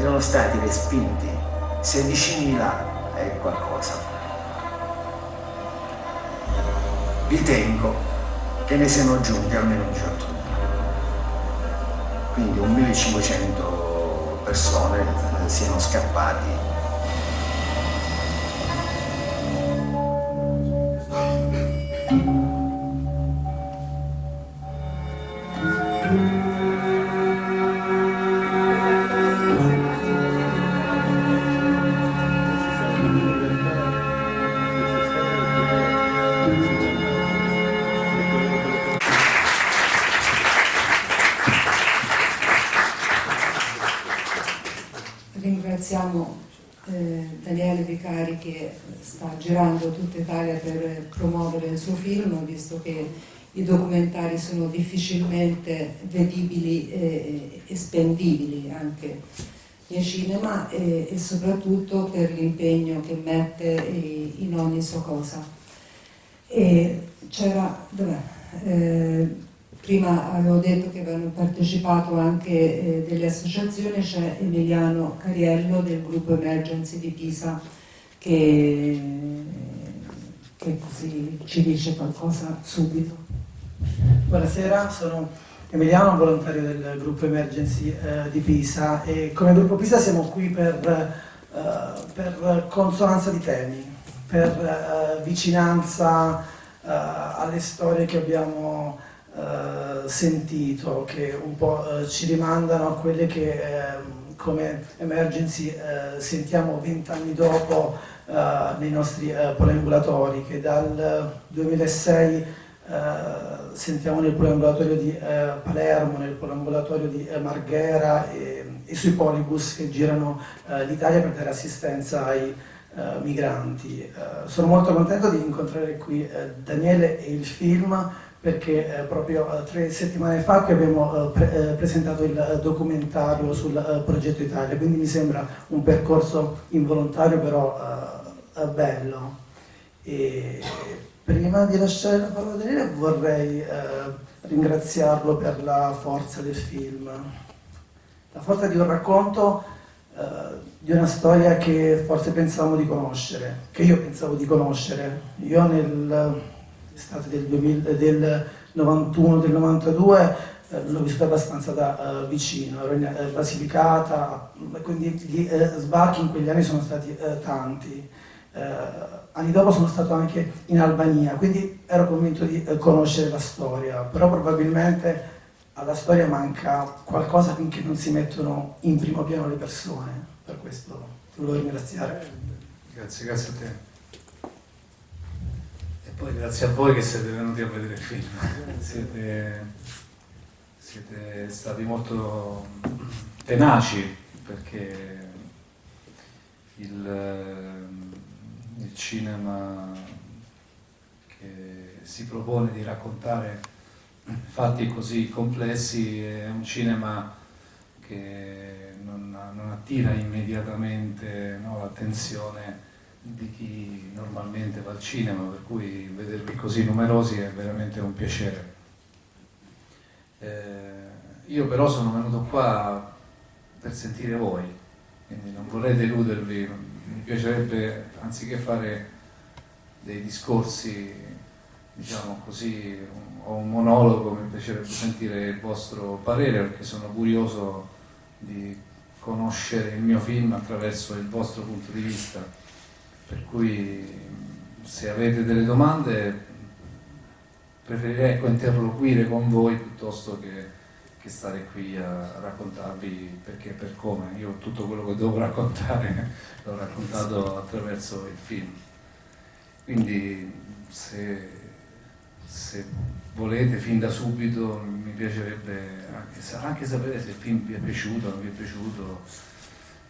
erano stati respinti 16.000 e qualcosa. Ritengo che ne siano giunti almeno 18.000. Quindi 1.500 persone siano scappati. Ringraziamo Daniele Vicari che sta girando tutta Italia per promuovere il suo film, visto che i documentari sono difficilmente vedibili e spendibili anche nei cinema, e soprattutto per l'impegno che mette in ogni sua cosa. E c'era, prima avevo detto che avevano partecipato anche delle associazioni, c'è Emiliano Cariello del gruppo Emergency di Pisa che così ci dice qualcosa subito. Buonasera, sono Emiliano, volontario del gruppo Emergency di Pisa, e come gruppo Pisa siamo qui per consonanza di temi, per vicinanza alle storie che abbiamo sentito, che un po' ci rimandano a quelle che come Emergency sentiamo 20 anni dopo nei nostri poliambulatori, che dal 2006 sentiamo nel poliambulatorio di Palermo, nel poliambulatorio di Marghera e sui polibus che girano l'Italia per dare assistenza ai migranti. Sono molto contento di incontrare qui Daniele e il film, perché proprio 3 settimane fa che abbiamo presentato il documentario sul progetto Italia, quindi mi sembra un percorso involontario però bello. E prima di lasciare la parola a Daniele vorrei ringraziarlo per la forza del film, la forza di un racconto di una storia che forse pensavamo di conoscere, che io pensavo di conoscere. Io nell'estate del 91, del 92 l'ho vissuta abbastanza da vicino, ero in Basilicata, quindi gli sbarchi in quegli anni sono stati tanti. Anni dopo sono stato anche in Albania, quindi ero convinto di conoscere la storia, però probabilmente alla storia manca qualcosa finché non si mettono in primo piano le persone. Per questo ti volevo ringraziare. Grazie a te. E poi grazie a voi che siete venuti a vedere il film. Siete stati molto tenaci, perché il cinema che si propone di raccontare fatti così complessi è un cinema che non attira immediatamente, no, l'attenzione di chi normalmente va al cinema, per cui vedervi così numerosi è veramente un piacere. Io però sono venuto qua per sentire voi, quindi non vorrei deludervi. Mi piacerebbe, anziché fare dei discorsi, diciamo così, o un monologo, mi piacerebbe sentire il vostro parere, perché sono curioso di conoscere il mio film attraverso il vostro punto di vista. Per cui, se avete delle domande, preferirei interloquire con voi piuttosto che stare qui a raccontarvi perché e per come. Io tutto quello che devo raccontare l'ho raccontato attraverso il film. Quindi se volete fin da subito mi piacerebbe anche sapere se il film vi è piaciuto, non vi è piaciuto,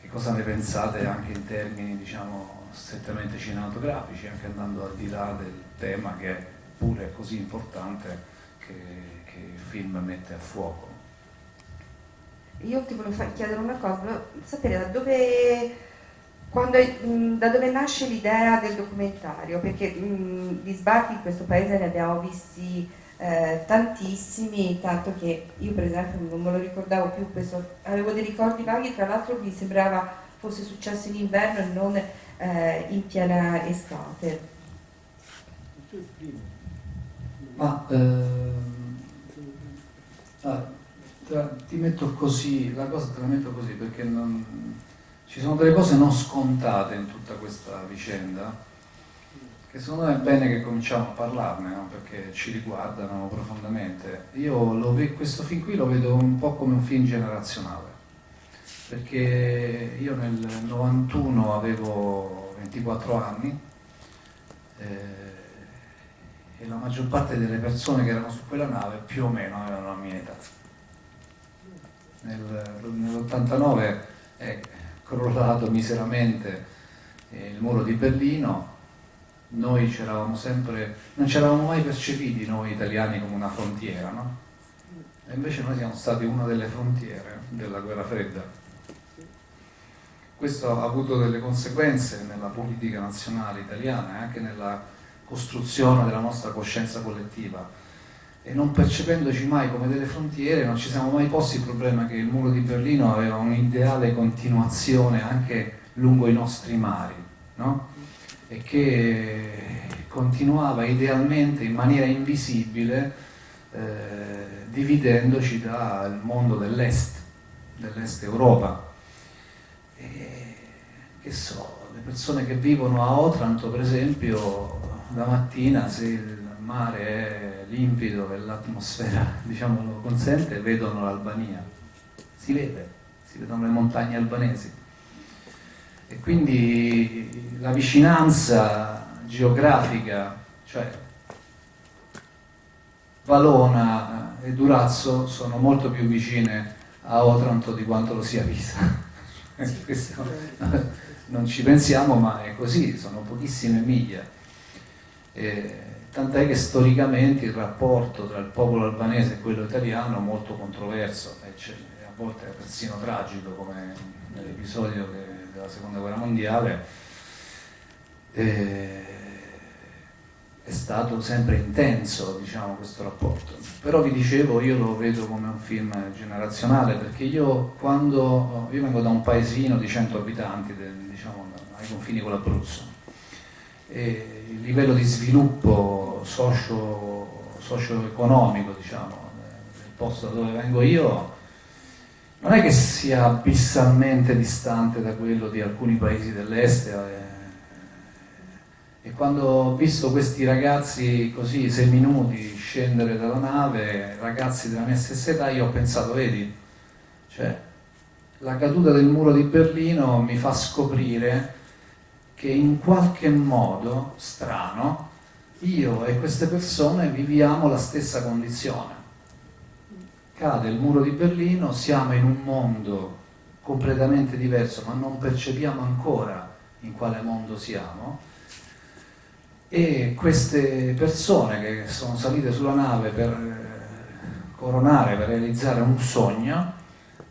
che cosa ne pensate anche in termini, diciamo, strettamente cinematografici, anche andando al di là del tema che è pure così importante che il film mette a fuoco. Io ti volevo chiedere una cosa, volevo sapere da dove nasce l'idea del documentario, perché di sbarchi in questo paese ne abbiamo visti tantissimi, tanto che io per esempio non me lo ricordavo più, avevo dei ricordi vaghi, tra l'altro mi sembrava fosse successo in inverno e non in piena estate. Ma ti metto così, la cosa te la metto così perché ci sono delle cose non scontate in tutta questa vicenda che secondo me è bene che cominciamo a parlarne, no? Perché ci riguardano profondamente. Io questo film qui lo vedo un po' come un film generazionale, perché io nel 91 avevo 24 anni e la maggior parte delle persone che erano su quella nave più o meno avevano la mia età. Nell'89 è crollato miseramente il muro di Berlino. Noi non ci eravamo mai percepiti noi italiani come una frontiera, no? E invece noi siamo stati una delle frontiere della guerra fredda. Questo ha avuto delle conseguenze nella politica nazionale italiana e anche nella costruzione della nostra coscienza collettiva. E non percependoci mai come delle frontiere, non ci siamo mai posti il problema che il muro di Berlino aveva un'ideale continuazione anche lungo i nostri mari, no? E che continuava idealmente in maniera invisibile dividendoci dal mondo dell'est Europa. E, che so, le persone che vivono a Otranto per esempio, la mattina se il mare è limpido e l'atmosfera diciamo lo consente, vedono l'Albania, si vedono le montagne albanesi. E quindi la vicinanza geografica, cioè Valona e Durazzo sono molto più vicine a Otranto di quanto lo sia Pisa. Questo non ci pensiamo, ma è così, sono pochissime miglia. Tant'è che storicamente il rapporto tra il popolo albanese e quello italiano è molto controverso, e a volte è persino tragico, come nell'episodio della Seconda Guerra Mondiale. È stato sempre intenso, diciamo, questo rapporto. Però vi dicevo, io lo vedo come un film generazionale, perché io vengo da un paesino di 100 abitanti, diciamo, ai confini con l'Abruzzo, e il livello di sviluppo socio-economico, diciamo, del posto da dove vengo io non è che sia abissalmente distante da quello di alcuni paesi dell'est. E quando ho visto questi ragazzi così seminudi scendere dalla nave, ragazzi della mia stessa età, io ho pensato, vedi, cioè la caduta del muro di Berlino mi fa scoprire che in qualche modo strano io e queste persone viviamo la stessa condizione. Cade il muro di Berlino, siamo in un mondo completamente diverso, ma non percepiamo ancora in quale mondo siamo. E queste persone che sono salite sulla nave per coronare, per realizzare un sogno,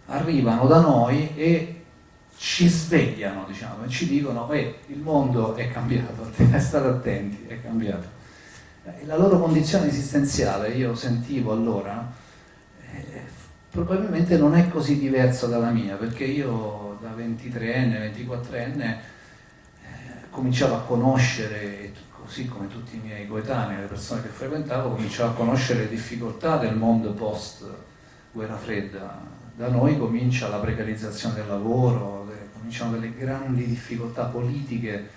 arrivano da noi e ci svegliano, diciamo, e ci dicono il mondo è cambiato, state attenti, è cambiato. La loro condizione esistenziale, io sentivo allora, probabilmente non è così diversa dalla mia, perché io da 23enne, 24enne cominciavo a conoscere, così come tutti i miei coetanei, le persone che frequentavo, cominciavo a conoscere le difficoltà del mondo post guerra fredda. Da noi comincia la precarizzazione del lavoro, cominciano delle grandi difficoltà politiche,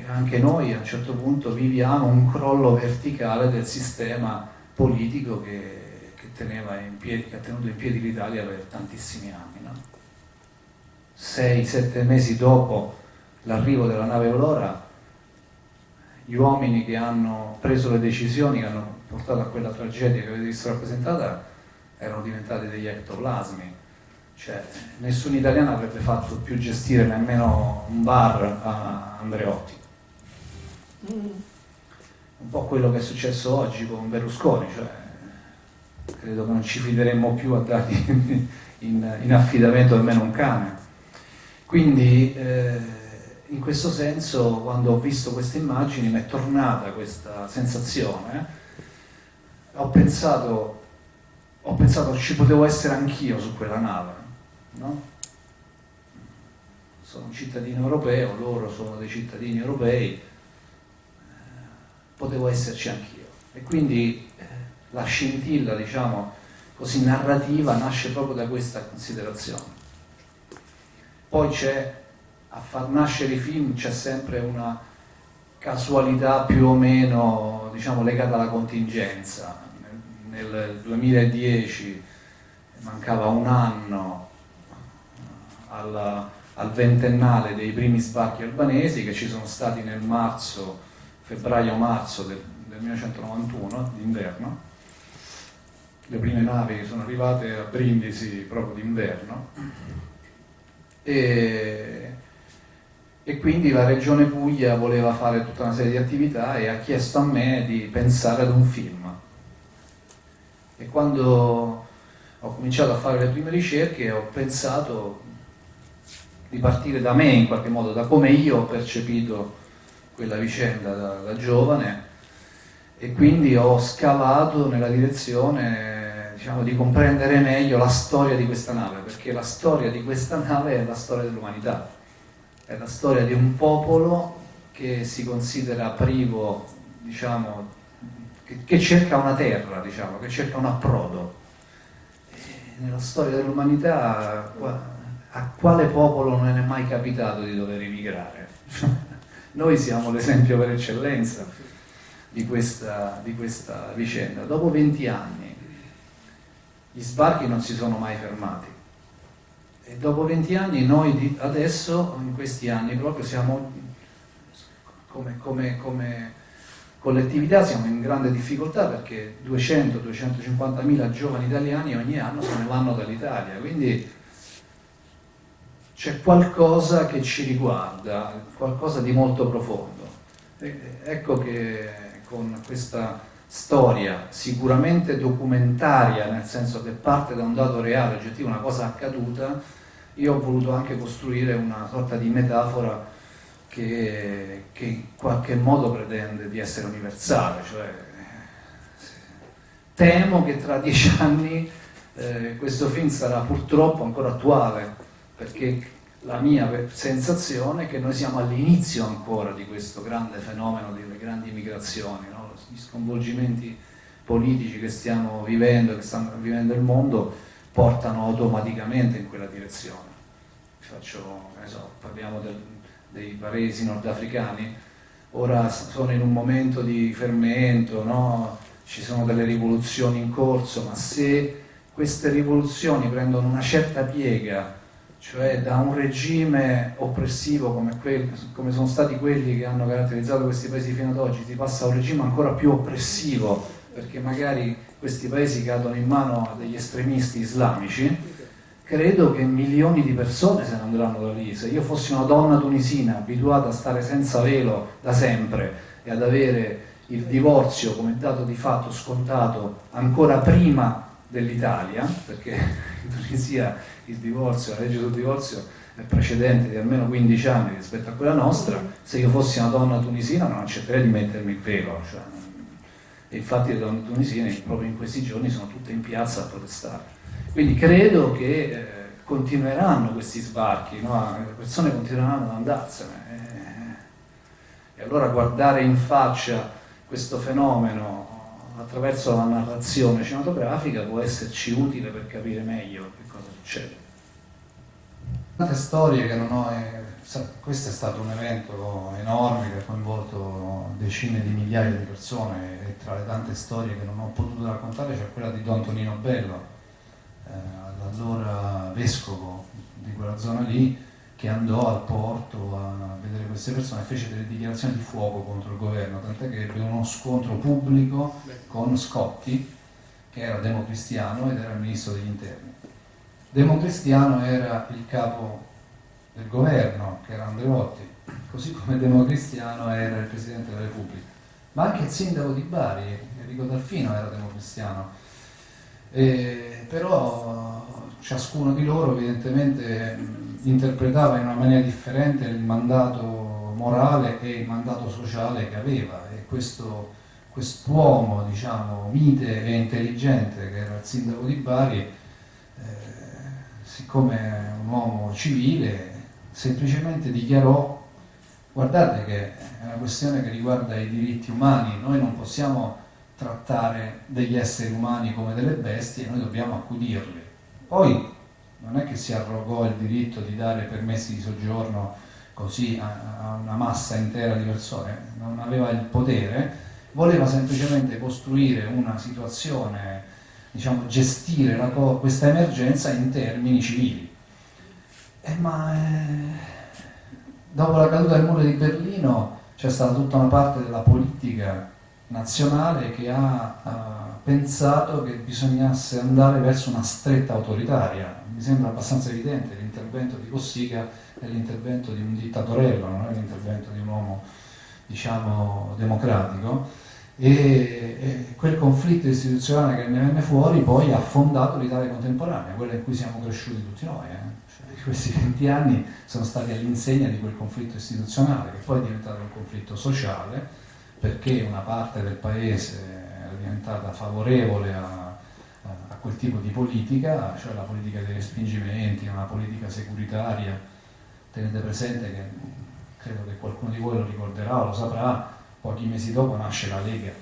anche noi a un certo punto viviamo un crollo verticale del sistema politico che ha tenuto in piedi l'Italia per tantissimi anni, no? 6-7 mesi dopo l'arrivo della nave Aurora, gli uomini che hanno preso le decisioni che hanno portato a quella tragedia che avete visto rappresentata erano diventati degli ectoplasmi. Cioè, nessun italiano avrebbe fatto più gestire nemmeno un bar a Andreotti. Un po' quello che è successo oggi con Berlusconi, cioè credo che non ci fideremmo più a dargli in affidamento almeno un cane. Quindi in questo senso, quando ho visto queste immagini mi è tornata questa sensazione ho pensato ci potevo essere anch'io su quella nave, no? Sono un cittadino europeo, loro sono dei cittadini europei, potevo esserci anch'io. E quindi la scintilla, diciamo così, narrativa nasce proprio da questa considerazione. Poi a far nascere i film c'è sempre una casualità più o meno, diciamo, legata alla contingenza. Nel 2010 mancava un anno al ventennale dei primi sbarchi albanesi, che ci sono stati nel febbraio-marzo del 1991, d'inverno. Le prime navi sono arrivate a Brindisi proprio d'inverno, e quindi la Regione Puglia voleva fare tutta una serie di attività e ha chiesto a me di pensare ad un film. E quando ho cominciato a fare le prime ricerche ho pensato di partire da me, in qualche modo, da come io ho percepito quella vicenda da giovane, e quindi ho scavato nella direzione, diciamo, di comprendere meglio la storia di questa nave, perché la storia di questa nave è la storia dell'umanità, è la storia di un popolo che si considera privo, diciamo, che cerca una terra, diciamo, che cerca un approdo. E nella storia dell'umanità a quale popolo non è mai capitato di dover emigrare? Noi siamo l'esempio per eccellenza di questa vicenda. Dopo 20 anni gli sbarchi non si sono mai fermati, e dopo 20 anni noi adesso, in questi anni proprio, siamo come collettività siamo in grande difficoltà, perché 200-250 mila giovani italiani ogni anno se ne vanno dall'Italia, quindi c'è qualcosa che ci riguarda, qualcosa di molto profondo. Ecco che con questa storia sicuramente documentaria, nel senso che parte da un dato reale, oggettivo, una cosa accaduta, io ho voluto anche costruire una sorta di metafora che in qualche modo pretende di essere universale, cioè temo che tra 10 anni questo film sarà purtroppo ancora attuale, perché la mia sensazione è che noi siamo all'inizio ancora di questo grande fenomeno delle grandi migrazioni, no? Gli sconvolgimenti politici che stiamo vivendo, che stanno vivendo il mondo, portano automaticamente in quella direzione. Parliamo dei paesi nordafricani, ora sono in un momento di fermento, no? Ci sono delle rivoluzioni in corso, ma se queste rivoluzioni prendono una certa piega, cioè da un regime oppressivo come sono stati quelli che hanno caratterizzato questi paesi fino ad oggi, si passa a un regime ancora più oppressivo, perché magari questi paesi cadono in mano a degli estremisti islamici, credo che milioni di persone se ne andranno da lì. Se io fossi una donna tunisina abituata a stare senza velo da sempre e ad avere il divorzio come dato di fatto scontato ancora prima dell'Italia, perché in Tunisia il divorzio, la legge sul divorzio è precedente di almeno 15 anni rispetto a quella nostra, se io fossi una donna tunisina non accetterei di mettermi il velo, e infatti le donne tunisine proprio in questi giorni sono tutte in piazza a protestare. Quindi credo che continueranno questi sbarchi, no? Le persone continueranno ad andarsene, e allora guardare in faccia questo fenomeno attraverso la narrazione cinematografica può esserci utile per capire meglio che cosa succede. Tante storie che non ho, questo è stato un evento enorme che ha coinvolto decine di migliaia di persone, e tra le tante storie che non ho potuto raccontare c'è quella di Don Tonino Bello, allora vescovo di quella zona lì, che andò al porto a vedere queste persone e fece delle dichiarazioni di fuoco contro il governo, tant'è che ebbe uno scontro pubblico con Scotti, che era democristiano ed era il ministro degli interni. Democristiano era il capo del governo, che era Andreotti, così come democristiano era il Presidente della Repubblica. Ma anche il sindaco di Bari, Enrico Delfino, era democristiano. Però ciascuno di loro evidentemente interpretava in una maniera differente il mandato morale e il mandato sociale che aveva, e questo quest'uomo, diciamo, mite e intelligente che era il sindaco di Bari, siccome è un uomo civile, semplicemente dichiarò: guardate che è una questione che riguarda i diritti umani, noi non possiamo trattare degli esseri umani come delle bestie, noi dobbiamo accudirli. Poi non è che si arrogò il diritto di dare permessi di soggiorno così a una massa intera di persone, non aveva il potere, voleva semplicemente costruire una situazione, diciamo, gestire questa emergenza in termini civili. Dopo la caduta del muro di Berlino c'è stata tutta una parte della politica nazionale che ha pensato che bisognasse andare verso una stretta autoritaria. Mi sembra abbastanza evidente: l'intervento di Cossiga è l'intervento di un dittatorello, non è l'intervento di un uomo, diciamo, democratico, e quel conflitto istituzionale che ne venne fuori poi ha fondato l'Italia contemporanea, quella in cui siamo cresciuti tutti noi. Cioè, questi 20 anni sono stati all'insegna di quel conflitto istituzionale, che poi è diventato un conflitto sociale, perché una parte del paese è diventata favorevole a quel tipo di politica, cioè la politica dei respingimenti, una politica securitaria. Tenete presente che, credo che qualcuno di voi lo ricorderà o lo saprà, pochi mesi dopo nasce la Lega.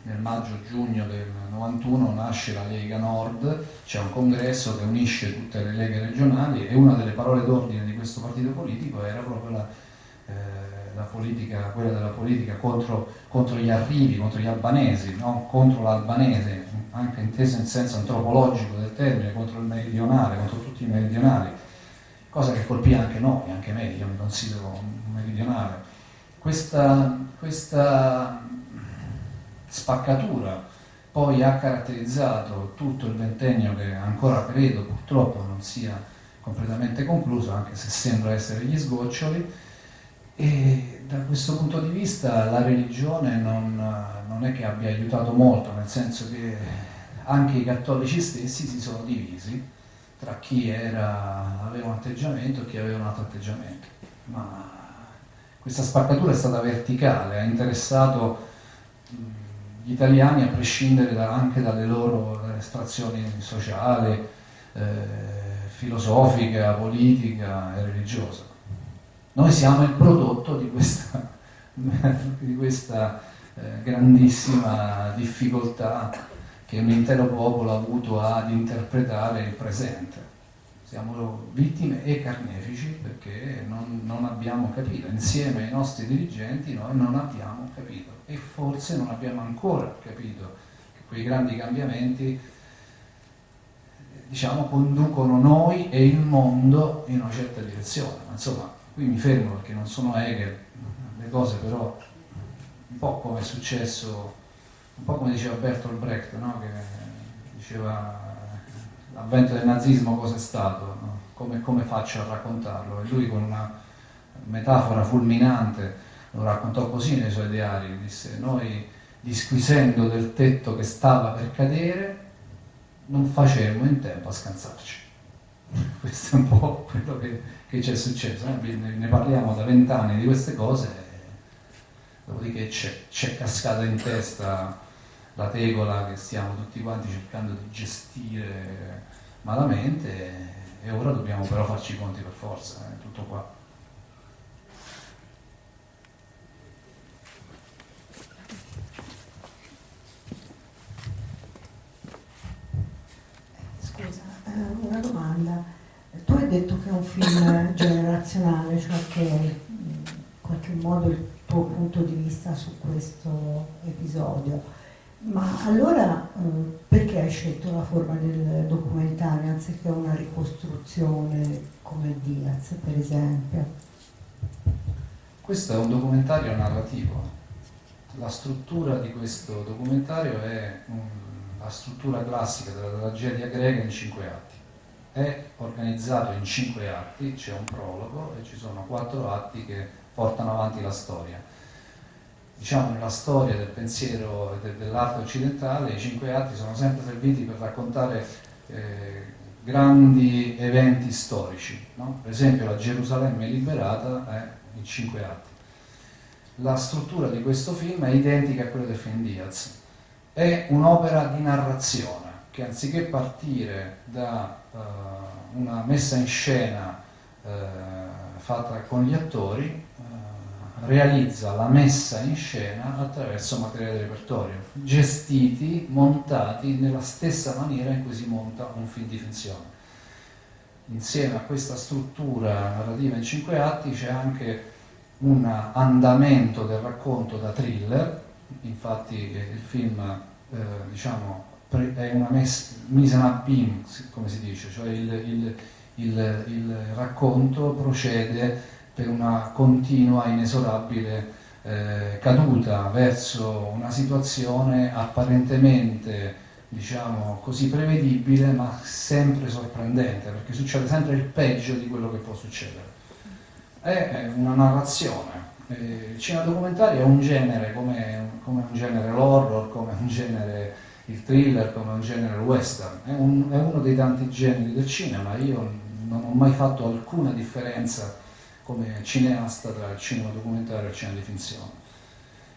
Nel maggio-giugno del 91 nasce la Lega Nord, c'è un congresso che unisce tutte le leghe regionali, e una delle parole d'ordine di questo partito politico era proprio quella della politica contro gli arrivi, contro gli albanesi, no? Contro l'albanese, anche inteso in senso antropologico del termine, contro il meridionale, contro tutti i meridionali, cosa che colpì anche noi, anche me, io mi considero un meridionale. Questa spaccatura poi ha caratterizzato tutto il ventennio, che ancora credo purtroppo non sia completamente concluso, anche se sembra essere gli sgoccioli. E da questo punto di vista la religione non è che abbia aiutato molto, nel senso che anche i cattolici stessi si sono divisi tra chi aveva un atteggiamento e chi aveva un altro atteggiamento. Ma questa spaccatura è stata verticale, ha interessato gli italiani a prescindere anche dalle loro estrazioni sociali, filosofica, politica e religiosa. Noi siamo il prodotto di questa grandissima difficoltà che un intero popolo ha avuto ad interpretare il presente. Siamo vittime e carnefici perché non abbiamo capito, insieme ai nostri dirigenti noi non abbiamo capito, e forse non abbiamo ancora capito che quei grandi cambiamenti, diciamo, conducono noi e il mondo in una certa direzione. Ma insomma, qui mi fermo perché non sono Hegel, le cose però un po' come è successo, un po' come diceva Bertolt Brecht, no? Che diceva: l'avvento del nazismo cosa è stato? No? Come faccio a raccontarlo? E lui, con una metafora fulminante, lo raccontò così nei suoi diari, disse: noi, disquisendo del tetto che stava per cadere, non facemmo in tempo a scansarci. Questo è un po' quello che ci è successo. Ne parliamo da 20 anni di queste cose, dopodiché c'è cascata in testa la tegola che stiamo tutti quanti cercando di gestire malamente, e ora dobbiamo però farci i conti per forza, tutto qua. Scusa, una domanda. Tu hai detto che è un film generazionale, cioè che in qualche modo il tuo punto di vista su questo episodio. Ma allora perché hai scelto la forma del documentario anziché una ricostruzione come Diaz, per esempio? Questo è un documentario narrativo. La struttura di questo documentario è la struttura classica della tragedia greca in 5 atti. È organizzato in 5 atti, c'è un prologo e ci sono 4 atti che portano avanti la storia. Diciamo, nella storia del pensiero e dell'arte occidentale i 5 atti sono sempre serviti per raccontare grandi eventi storici, no? Per esempio la Gerusalemme liberata è in 5 atti. la struttura di questo film è identica a quella del film Diaz. È un'opera di narrazione che, anziché partire da una messa in scena fatta con gli attori, realizza la messa in scena attraverso materiale di repertorio, gestiti, montati nella stessa maniera in cui si monta un film di finzione. Insieme a questa struttura narrativa in 5 atti c'è anche un andamento del racconto da thriller. Infatti il film diciamo è una mise en abîme, come si dice, cioè il racconto procede per una continua, inesorabile caduta verso una situazione apparentemente, diciamo così, prevedibile, ma sempre sorprendente, perché succede sempre il peggio di quello che può succedere. È una narrazione. Il cinema documentario è un genere come un genere l'horror, come un genere il thriller, come un genere il western. È uno dei tanti generi del cinema. Io non ho mai fatto alcuna differenza come cineasta tra il cinema documentario e il cinema di finzione.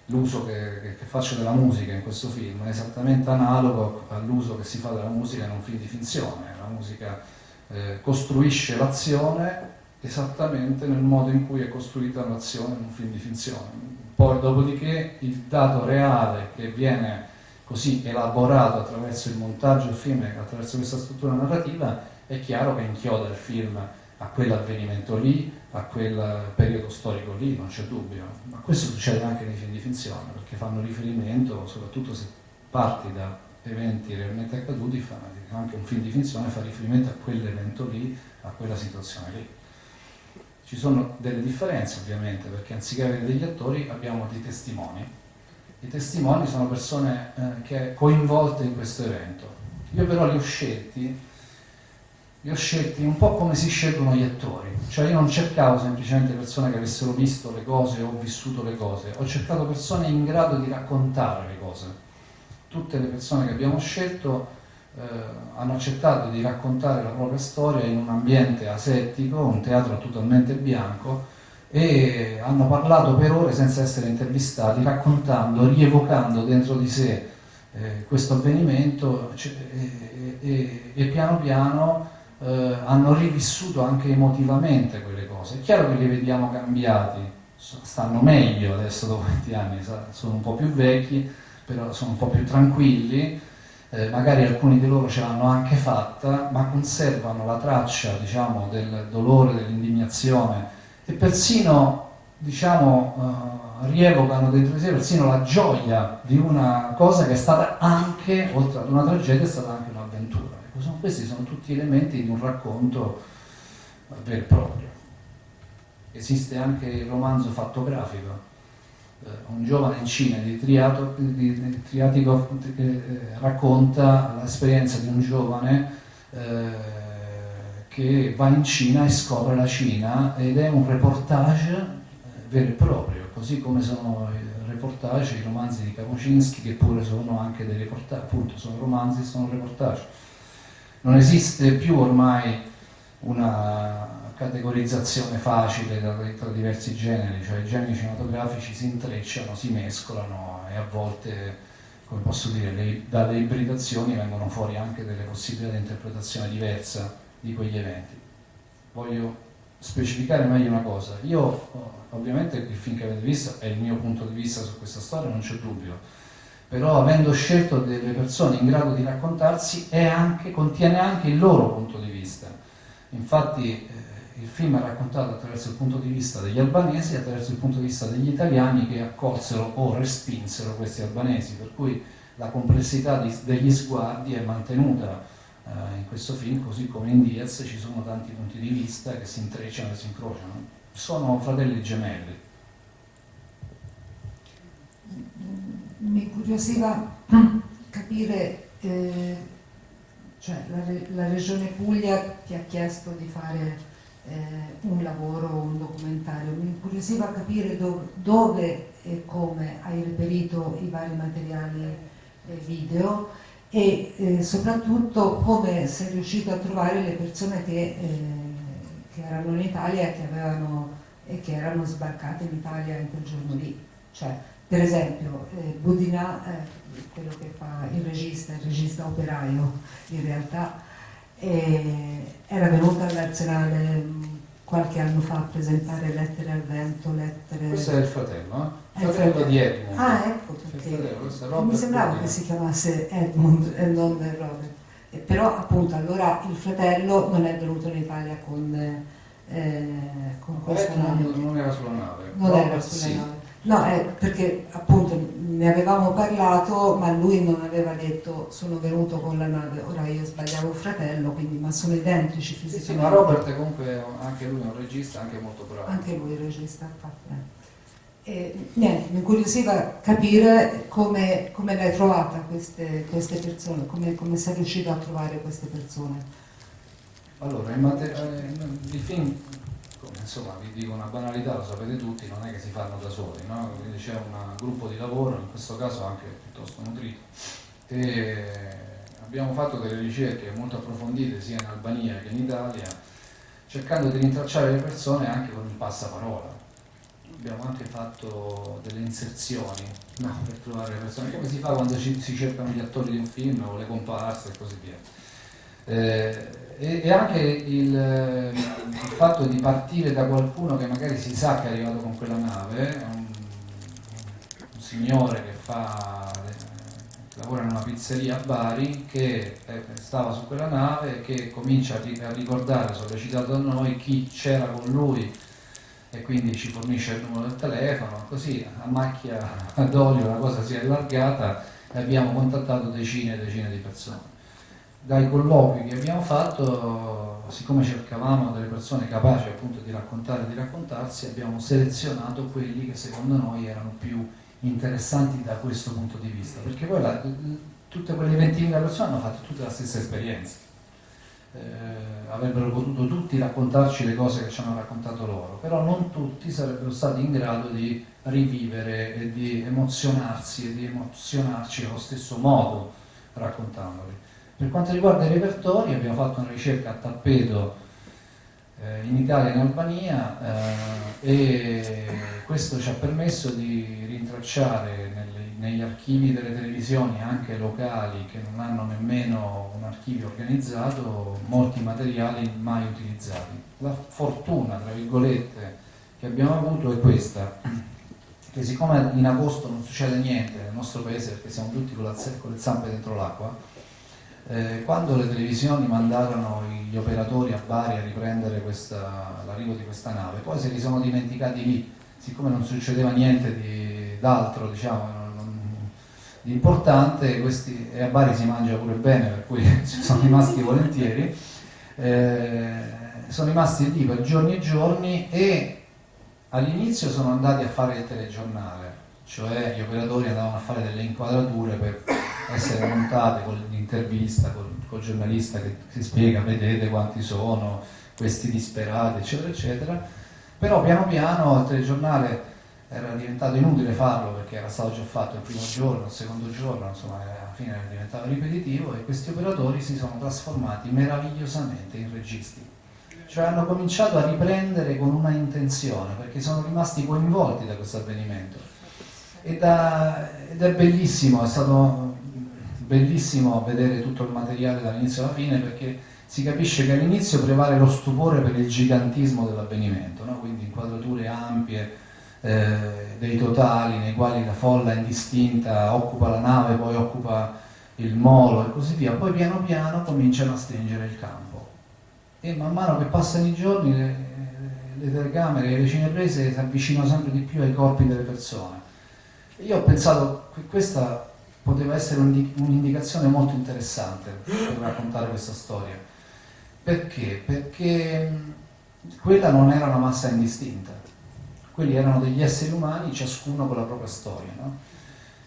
L'uso che faccio della musica in questo film è esattamente analogo all'uso che si fa della musica in un film di finzione. La musica costruisce l'azione esattamente nel modo in cui è costruita l'azione in un film di finzione. Poi dopodiché il dato reale che viene così elaborato attraverso il montaggio del film e attraverso questa struttura narrativa è chiaro che inchioda il film a quell'avvenimento lì, a quel periodo storico lì, non c'è dubbio. Ma questo succede anche nei film di finzione, perché fanno riferimento, soprattutto se parti da eventi realmente accaduti, anche un film di finzione fa riferimento a quell'evento lì, a quella situazione lì. Ci sono delle differenze ovviamente, perché anziché avere degli attori abbiamo dei testimoni. I testimoni sono persone che coinvolte in questo evento. Io però li ho scelti un po' come si scelgono gli attori, cioè io non cercavo semplicemente persone che avessero visto le cose o vissuto le cose, ho cercato persone in grado di raccontare le cose. Tutte le persone che abbiamo scelto hanno accettato di raccontare la propria storia in un ambiente asettico, un teatro totalmente bianco, e hanno parlato per ore senza essere intervistati, raccontando, rievocando dentro di sé questo avvenimento e piano piano hanno rivissuto anche emotivamente quelle cose. È chiaro che li vediamo cambiati, stanno meglio adesso dopo 20 anni, sono un po' più vecchi, però sono un po' più tranquilli, magari alcuni di loro ce l'hanno anche fatta, ma conservano la traccia, diciamo, del dolore, dell'indignazione e persino, diciamo, rievocano dentro di sé persino la gioia di una cosa che è stata anche, oltre ad una tragedia, è stata anche un'avventura. Questi sono tutti elementi di un racconto vero e proprio. Esiste anche il romanzo fattografico. Un giovane in Cina di Triatikov racconta l'esperienza di un giovane che va in Cina e scopre la Cina, ed è un reportage vero e proprio, così come sono i reportage, i romanzi di Kapuscinski, che pure sono anche dei reportage, appunto sono romanzi, sono reportage. Non esiste più ormai una categorizzazione facile tra diversi generi, cioè i generi cinematografici si intrecciano, si mescolano e a volte, come posso dire, dalle ibridazioni vengono fuori anche delle possibilità di interpretazione diversa di quegli eventi. Voglio specificare meglio una cosa. Io, ovviamente, il film che avete visto è il mio punto di vista su questa storia, non c'è dubbio. Però avendo scelto delle persone in grado di raccontarsi contiene anche il loro punto di vista. Infatti il film è raccontato attraverso il punto di vista degli albanesi e attraverso il punto di vista degli italiani che accolsero o respinsero questi albanesi, per cui la complessità degli sguardi è mantenuta in questo film, così come in Diaz ci sono tanti punti di vista che si intrecciano e si incrociano. Sono fratelli gemelli. Mi incuriosiva capire, cioè la Regione Puglia ti ha chiesto di fare un lavoro, un documentario, mi incuriosiva capire dove e come hai reperito i vari materiali video e soprattutto come sei riuscito a trovare le persone che erano in Italia e che avevano e che erano sbarcate in Italia in quel giorno lì. Cioè, per esempio, Boudinot, quello che fa il regista operaio, in realtà era venuto all'Arsenale qualche anno fa a presentare Lettere al vento, lettere... Questo è il fratello, il fratello di Edmund. Ah, ecco, perché fratello, mi sembrava che si chiamasse Edmund e non Robert. Però appunto allora il fratello non è venuto in Italia con questa nave. Non era sulla nave. Non Robert, era sulla sì. nave. No, perché appunto ne avevamo parlato, ma lui non aveva detto sono venuto con la nave. Ora io sbagliavo il fratello, quindi, ma sono identici fisicamente. Sì, ma Robert è comunque anche lui è un regista, anche molto bravo. Anche lui è regista, infatti. Niente, mi incuriosiva capire come l'hai trovata queste persone, come sei riuscito a trovare queste persone. Allora, il film, insomma, vi dico una banalità, lo sapete tutti, non è che si fanno da soli, no? Quindi c'è un gruppo di lavoro, in questo caso anche piuttosto nutrito, e abbiamo fatto delle ricerche molto approfondite sia in Albania che in Italia, cercando di rintracciare le persone anche con il passaparola. Abbiamo anche fatto delle inserzioni, no, per trovare le persone, come si fa quando si cercano gli attori di un film o le comparse e così via. E anche il fatto di partire da qualcuno che magari si sa che è arrivato con quella nave, un signore che lavora in una pizzeria a Bari, che stava su quella nave e che comincia a ricordare, sollecitato da noi, chi c'era con lui, e quindi ci fornisce il numero del telefono. Così a macchia d'olio la cosa si è allargata e abbiamo contattato decine e decine di persone. Dai colloqui che abbiamo fatto, siccome cercavamo delle persone capaci appunto di raccontare e di raccontarsi, abbiamo selezionato quelli che secondo noi erano più interessanti da questo punto di vista, perché poi tutte quelle 20.000 persone hanno fatto tutte la stessa esperienza. Avrebbero potuto tutti raccontarci le cose che ci hanno raccontato loro, però non tutti sarebbero stati in grado di rivivere e di emozionarsi e di emozionarci allo stesso modo raccontandoli. Per quanto riguarda i repertori, abbiamo fatto una ricerca a tappeto in Italia e in Albania e questo ci ha permesso di rintracciare negli archivi delle televisioni anche locali che non hanno nemmeno un archivio organizzato molti materiali mai utilizzati. La fortuna, tra virgolette, che abbiamo avuto è questa, che siccome in agosto non succede niente nel nostro paese perché siamo tutti con le zampe dentro l'acqua, quando le televisioni mandarono gli operatori a Bari a riprendere l'arrivo di questa nave, poi se li sono dimenticati lì, siccome non succedeva niente d'altro, diciamo, di importante, e a Bari si mangia pure bene, per cui ci sono rimasti volentieri, sono rimasti lì per giorni e giorni e all'inizio sono andati a fare il telegiornale, cioè gli operatori andavano a fare delle inquadrature per essere montate con l'intervista, col giornalista che si spiega, vedete quanti sono questi disperati, eccetera, eccetera. Però piano piano il telegiornale era diventato inutile farlo perché era stato già fatto il primo giorno, il secondo giorno, insomma alla fine era diventato ripetitivo e questi operatori si sono trasformati meravigliosamente in registi. Cioè hanno cominciato a riprendere con una intenzione perché sono rimasti coinvolti da questo avvenimento. Ed è bellissimo, è stato bellissimo vedere tutto il materiale dall'inizio alla fine perché si capisce che all'inizio prevale lo stupore per il gigantismo dell'avvenimento, no? Quindi inquadrature ampie dei totali nei quali la folla indistinta occupa la nave, poi occupa il molo e così via, poi piano piano cominciano a stringere il campo e man mano che passano i giorni le telecamere e le cineprese si avvicinano sempre di più ai corpi delle persone. Io ho pensato che questa poteva essere un'indicazione molto interessante per raccontare questa storia. Perché? Perché quella non era una massa indistinta, quelli erano degli esseri umani, ciascuno con la propria storia, no?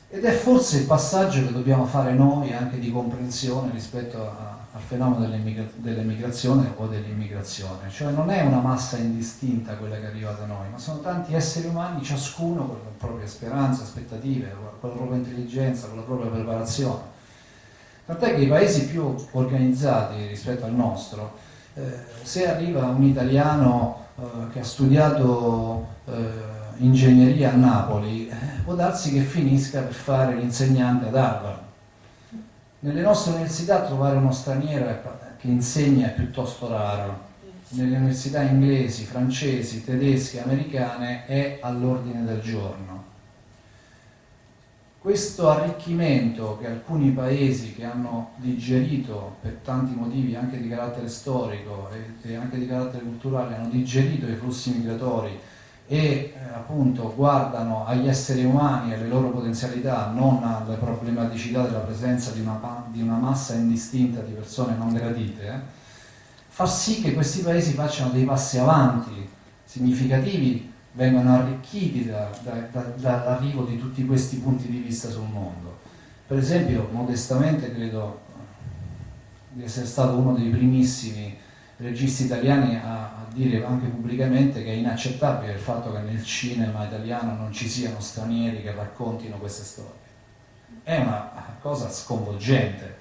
Ed è forse il passaggio che dobbiamo fare noi anche di comprensione rispetto al fenomeno dell'emigrazione o dell'immigrazione, cioè non è una massa indistinta quella che arriva da noi, ma sono tanti esseri umani, ciascuno con la propria speranza, aspettative, con la propria intelligenza, con la propria preparazione. Tant'è che i paesi più organizzati rispetto al nostro, se arriva un italiano che ha studiato ingegneria a Napoli, può darsi che finisca per fare l'insegnante ad Harvard. Nelle nostre università trovare uno straniero che insegna è piuttosto raro. Nelle università inglesi, francesi, tedesche, americane è all'ordine del giorno. Questo arricchimento che alcuni paesi che hanno digerito per tanti motivi anche di carattere storico e anche di carattere culturale hanno digerito i flussi migratori e appunto guardano agli esseri umani e alle loro potenzialità, non alle problematicità della presenza di una massa indistinta di persone non gradite, fa sì che questi paesi facciano dei passi avanti significativi, vengono arricchiti dall'arrivo di tutti questi punti di vista sul mondo. Per esempio, modestamente credo di essere stato uno dei primissimi registi italiani a dire anche pubblicamente che è inaccettabile il fatto che nel cinema italiano non ci siano stranieri che raccontino queste storie. È una cosa sconvolgente.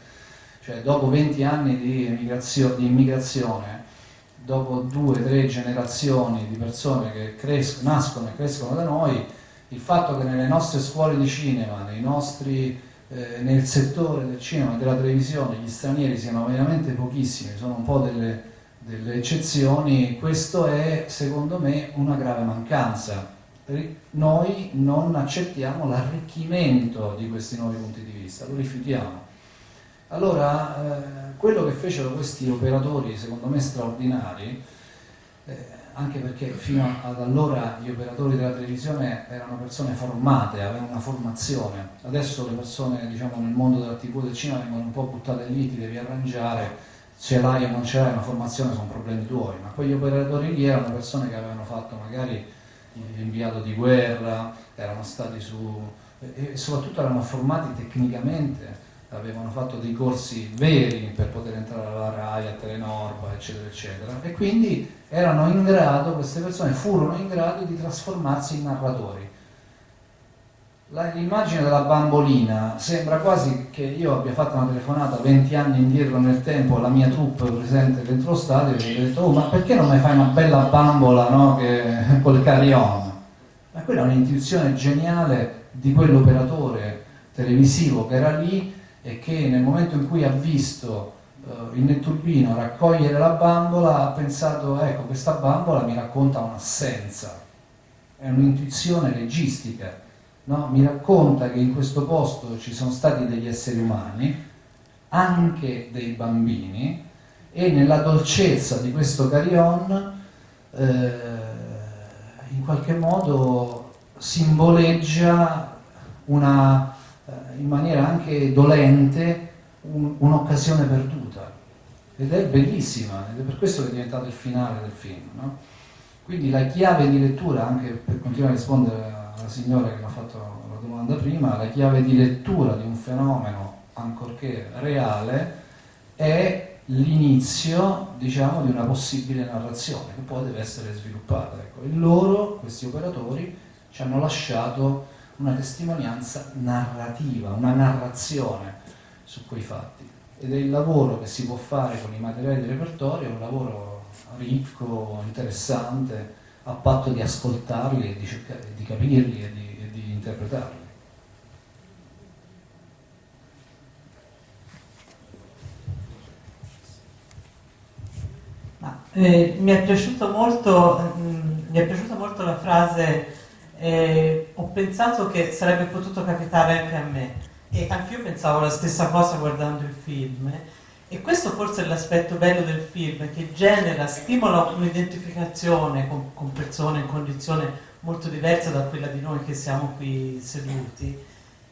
Cioè, dopo 20 anni di immigrazione, dopo 2 o 3 generazioni di persone che nascono e crescono da noi, il fatto che nelle nostre scuole di cinema, nel settore del cinema e della televisione gli stranieri siano veramente pochissimi, sono un po' delle eccezioni, questo è secondo me una grave mancanza. Noi non accettiamo l'arricchimento di questi nuovi punti di vista, lo rifiutiamo. Allora, quello che fecero questi operatori, secondo me straordinari, anche perché fino ad allora gli operatori della televisione erano persone formate, avevano una formazione. Adesso le persone, diciamo, nel mondo della TV e del cinema vengono un po' buttate lì, ti devi arrangiare, ce l'hai o non ce l'hai, una formazione sono problemi tuoi, ma quegli operatori lì erano persone che avevano fatto magari l'inviato di guerra, erano stati e soprattutto erano formati tecnicamente, avevano fatto dei corsi veri per poter entrare alla RAI, a Telenorba, eccetera, eccetera, e quindi erano in grado, queste persone furono in grado di trasformarsi in narratori. L'immagine della bambolina sembra quasi che io abbia fatto una telefonata 20 anni indietro nel tempo alla mia troupe presente dentro lo stadio e gli ho detto: oh, ma perché non mi fai una bella bambola, no, col carillon? Ma quella è un'intuizione geniale di quell'operatore televisivo che era lì e che nel momento in cui ha visto il netturbino raccogliere la bambola ha pensato: ecco, questa bambola mi racconta un'assenza, è un'intuizione registica, no? Mi racconta che in questo posto ci sono stati degli esseri umani, anche dei bambini, e nella dolcezza di questo carillon in qualche modo simboleggia in maniera anche dolente un'occasione perduta, ed è bellissima, ed è per questo che è diventato il finale del film, no? Quindi la chiave di lettura, anche per continuare a rispondere alla signora che mi ha fatto la domanda prima, la chiave di lettura di un fenomeno ancorché reale è l'inizio, diciamo, di una possibile narrazione che poi deve essere sviluppata. Ecco, e questi operatori, ci hanno lasciato una testimonianza narrativa, una narrazione su quei fatti, ed è il lavoro che si può fare con i materiali di repertorio, è un lavoro ricco, interessante, a patto di ascoltarli e di cercare di capirli e di interpretarli. Mi è piaciuta molto la frase ho pensato che sarebbe potuto capitare anche a me, e anch'io pensavo la stessa cosa guardando il film, e questo forse è l'aspetto bello del film, che stimola un'identificazione con persone in condizione molto diversa da quella di noi che siamo qui seduti,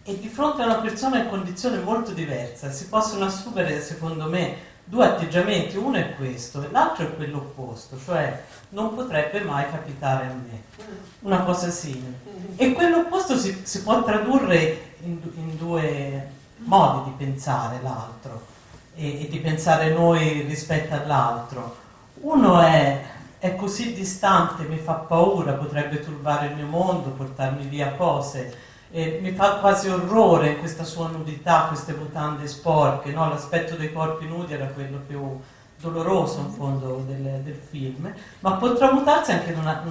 e di fronte a una persona in condizione molto diversa si possono assumere, secondo me, 2 atteggiamenti. Uno è questo e l'altro è quello opposto, cioè non potrebbe mai capitare a me, una cosa simile. E quello opposto si può tradurre in 2 modi di pensare l'altro e di pensare noi rispetto all'altro. Uno è così distante, mi fa paura, potrebbe turbare il mio mondo, portarmi via cose, mi fa quasi orrore in questa sua nudità, queste mutande sporche, no? L'aspetto dei corpi nudi era quello più doloroso in fondo del film. film, ma può tramutarsi anche in una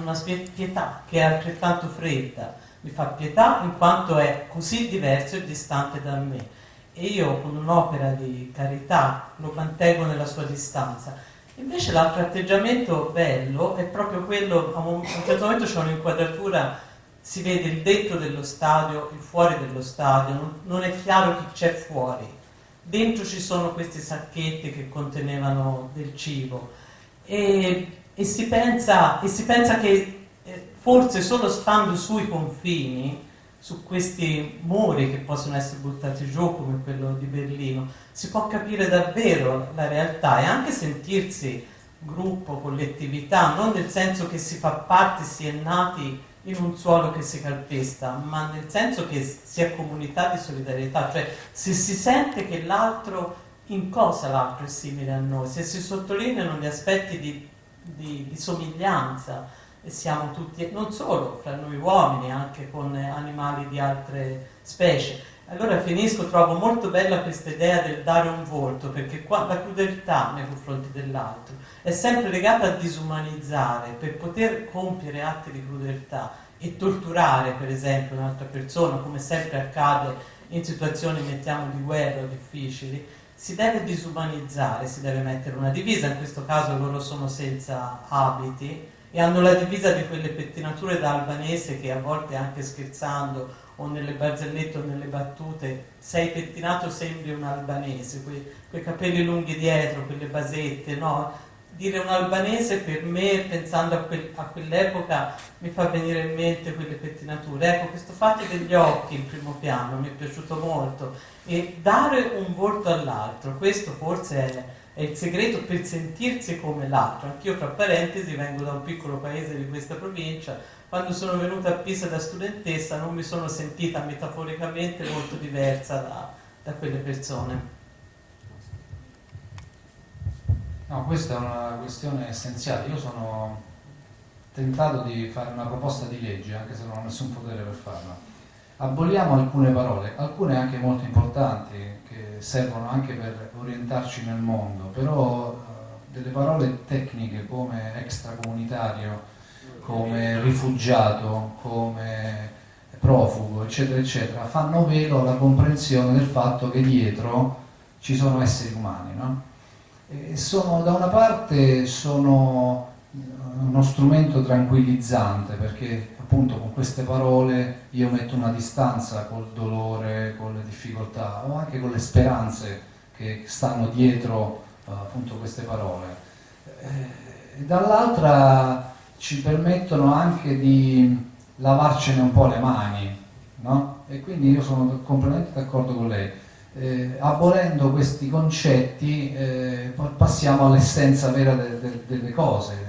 pietà che è altrettanto fredda. Mi fa pietà in quanto è così diverso e distante da me. E io con un'opera di carità lo mantengo nella sua distanza. Invece l'altro atteggiamento bello è proprio quello, a un certo momento c'è un'inquadratura, si vede il dentro dello stadio, il fuori dello stadio, non è chiaro chi c'è fuori. Dentro ci sono questi sacchetti che contenevano del cibo e si pensa che forse solo stando sui confini, su questi muri che possono essere buttati giù come quello di Berlino, si può capire davvero la realtà e anche sentirsi gruppo, collettività, non nel senso che si fa parte, si è nati in un suolo che si calpesta, ma nel senso che si è comunità di solidarietà, cioè se si sente che l'altro, in cosa l'altro è simile a noi, se si sottolineano gli aspetti di somiglianza, e siamo tutti, non solo fra noi uomini, anche con animali di altre specie. Allora finisco, trovo molto bella questa idea del dare un volto, perché qua la crudeltà nei confronti dell'altro è sempre legata a disumanizzare, per poter compiere atti di crudeltà e torturare per esempio un'altra persona, come sempre accade in situazioni, mettiamo, di guerra o difficili, si deve disumanizzare, si deve mettere una divisa, in questo caso loro sono senza abiti, e hanno la divisa di quelle pettinature da albanese che a volte anche scherzando o nelle barzellette o nelle battute, sei pettinato sembri un albanese, quei capelli lunghi dietro, quelle basette, no? Dire un albanese per me, pensando a quell'epoca, mi fa venire in mente quelle pettinature. Ecco, questo fatto degli occhi in primo piano mi è piaciuto molto, e dare un volto all'altro, questo forse è il segreto per sentirsi come l'altro. Anch'io, fra parentesi, vengo da un piccolo paese di questa provincia. Quando sono venuta a Pisa da studentessa non mi sono sentita metaforicamente molto diversa da quelle persone. No, questa è una questione essenziale. Io sono tentato di fare una proposta di legge, anche se non ho nessun potere per farla. Aboliamo alcune parole, alcune anche molto importanti, che servono anche per orientarci nel mondo, però delle parole tecniche come extracomunitario, come rifugiato, come profugo, eccetera, eccetera, fanno velo alla comprensione del fatto che dietro ci sono esseri umani, no? E sono, da una parte, sono uno strumento tranquillizzante, perché appunto con queste parole io metto una distanza col dolore, con le difficoltà o anche con le speranze che stanno dietro appunto queste parole. E dall'altra ci permettono anche di lavarcene un po' le mani, no? E quindi io sono completamente d'accordo con lei. Abolendo questi concetti passiamo all'essenza vera delle cose.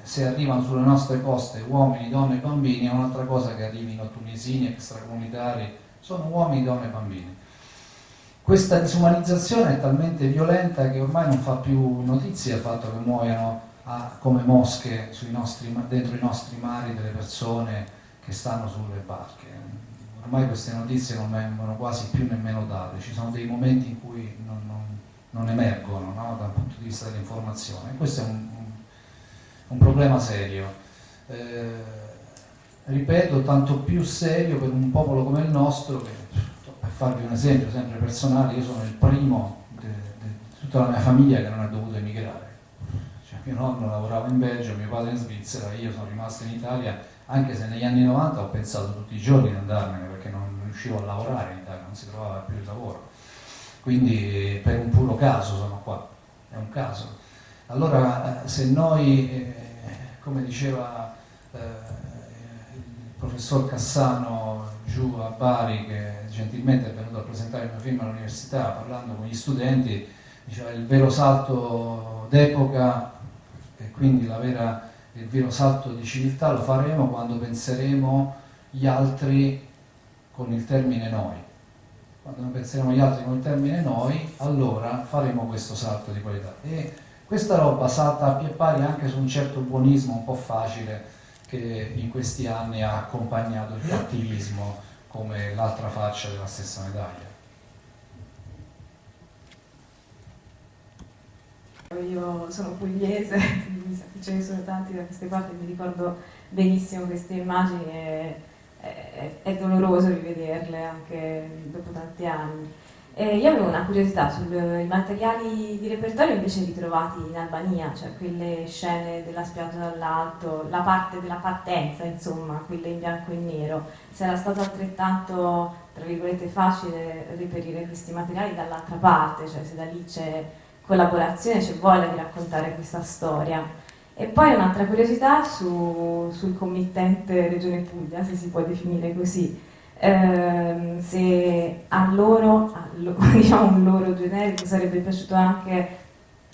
Se arrivano sulle nostre coste uomini, donne e bambini è un'altra cosa che arrivino tunisini, extracomunitari, sono uomini, donne e bambini. Questa disumanizzazione è talmente violenta che ormai non fa più notizie il fatto che muoiano come mosche dentro i nostri mari delle persone che stanno sulle barche. Ormai queste notizie non vengono quasi più nemmeno date, ci sono dei momenti in cui non emergono, no? Dal punto di vista dell'informazione. Questo è un problema serio, ripeto, tanto più serio per un popolo come il nostro, che, per farvi un esempio sempre personale, io sono il primo di tutta la mia famiglia che non ha dovuto emigrare. Cioè, mio nonno lavorava in Belgio, mio padre in Svizzera, io sono rimasto in Italia, anche se negli anni 90 ho pensato tutti i giorni di andarmene perché non riuscivo a lavorare in Italia, non si trovava più il lavoro. Quindi per un puro caso sono qua, è un caso. Allora, se noi, come diceva il professor Cassano giù a Bari, che gentilmente è venuto a presentare il mio film all'università parlando con gli studenti, diceva il vero salto d'epoca e quindi il vero salto di civiltà lo faremo quando penseremo gli altri con il termine noi. Quando noi penseremo gli altri con il termine noi, allora faremo questo salto di qualità. E questa roba salta a pie pari anche su un certo buonismo un po' facile che in questi anni ha accompagnato il cattivismo come l'altra faccia della stessa medaglia. Io sono pugliese, mi infatti ce ne sono tanti da queste parti, mi ricordo benissimo queste immagini e è doloroso rivederle anche dopo tanti anni. Io avevo una curiosità sui materiali di repertorio invece ritrovati in Albania, cioè quelle scene della spiaggia dall'alto, la parte della partenza, insomma, quelle in bianco e nero. Se era stato altrettanto, tra virgolette, facile reperire questi materiali dall'altra parte, cioè se da lì c'è collaborazione, c'è voglia di raccontare questa storia. E poi un'altra curiosità sul committente Regione Puglia, se si può definire così. Se a loro, diciamo un loro generico, sarebbe piaciuto anche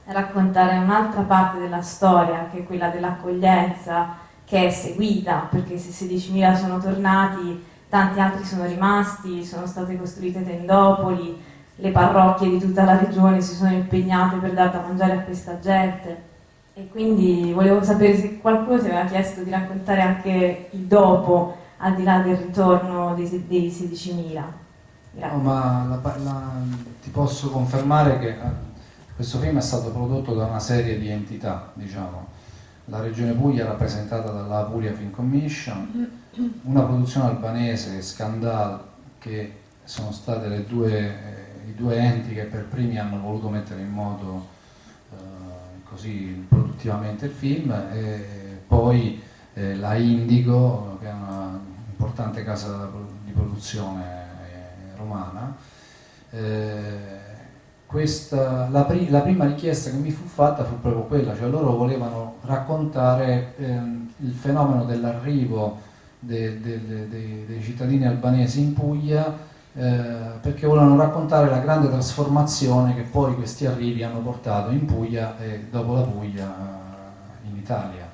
raccontare un'altra parte della storia, che è quella dell'accoglienza, che è seguita, perché se 16.000 sono tornati, tanti altri sono rimasti, sono state costruite tendopoli, le parrocchie di tutta la regione si sono impegnate per dar da mangiare a questa gente. E quindi volevo sapere se qualcuno ti aveva chiesto di raccontare anche il dopo, al di là del ritorno dei 16.000. No, ma ti posso confermare che questo film è stato prodotto da una serie di entità, diciamo. La Regione Puglia rappresentata dalla Puglia Film Commission, una produzione albanese, Scandal, che sono state i due enti che per primi hanno voluto mettere in moto così produttivamente il film, e poi la Indigo, che è una importante casa di produzione romana. La prima richiesta che mi fu fatta fu proprio quella, cioè loro volevano raccontare il fenomeno dell'arrivo dei cittadini albanesi in Puglia, perché volevano raccontare la grande trasformazione che poi questi arrivi hanno portato in Puglia e dopo la Puglia in Italia.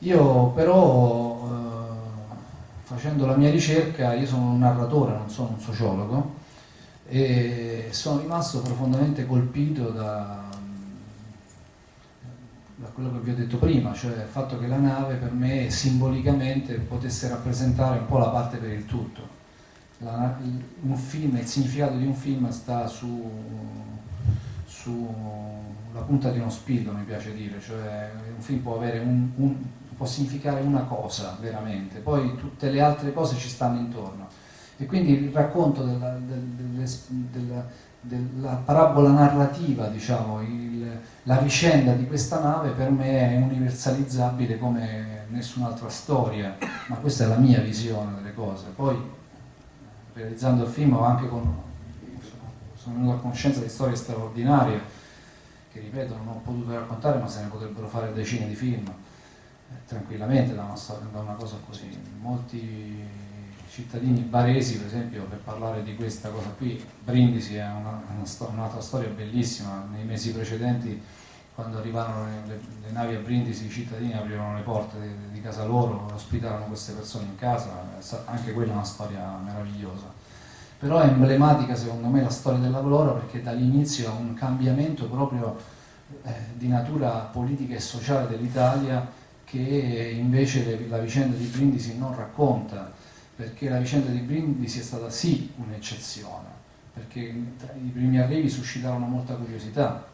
Io però, facendo la mia ricerca, io sono un narratore, non sono un sociologo, e sono rimasto profondamente colpito da quello che vi ho detto prima, cioè il fatto che la nave per me simbolicamente potesse rappresentare un po' la parte per il tutto. Un film, il significato di un film sta sulla punta di uno spillo, mi piace dire, cioè un film può avere può significare una cosa veramente, poi tutte le altre cose ci stanno intorno, e quindi il racconto della parabola narrativa, diciamo, la vicenda di questa nave per me è universalizzabile come nessun'altra storia, ma questa è la mia visione delle cose. Poi realizzando il film sono venuto a conoscenza di storie straordinarie che, ripeto, non ho potuto raccontare, ma se ne potrebbero fare decine di film tranquillamente da una cosa così. Molti cittadini baresi, per esempio, per parlare di questa cosa qui, Brindisi è un'altra storia bellissima. Nei mesi precedenti, quando arrivarono le navi a Brindisi, i cittadini aprirono le porte di casa loro, ospitarono queste persone in casa, anche quella è una storia meravigliosa. Però è emblematica secondo me la storia della Vlora, perché dall'inizio un cambiamento proprio di natura politica e sociale dell'Italia, che invece la vicenda di Brindisi non racconta, perché la vicenda di Brindisi è stata sì un'eccezione, perché i primi arrivi suscitarono molta curiosità,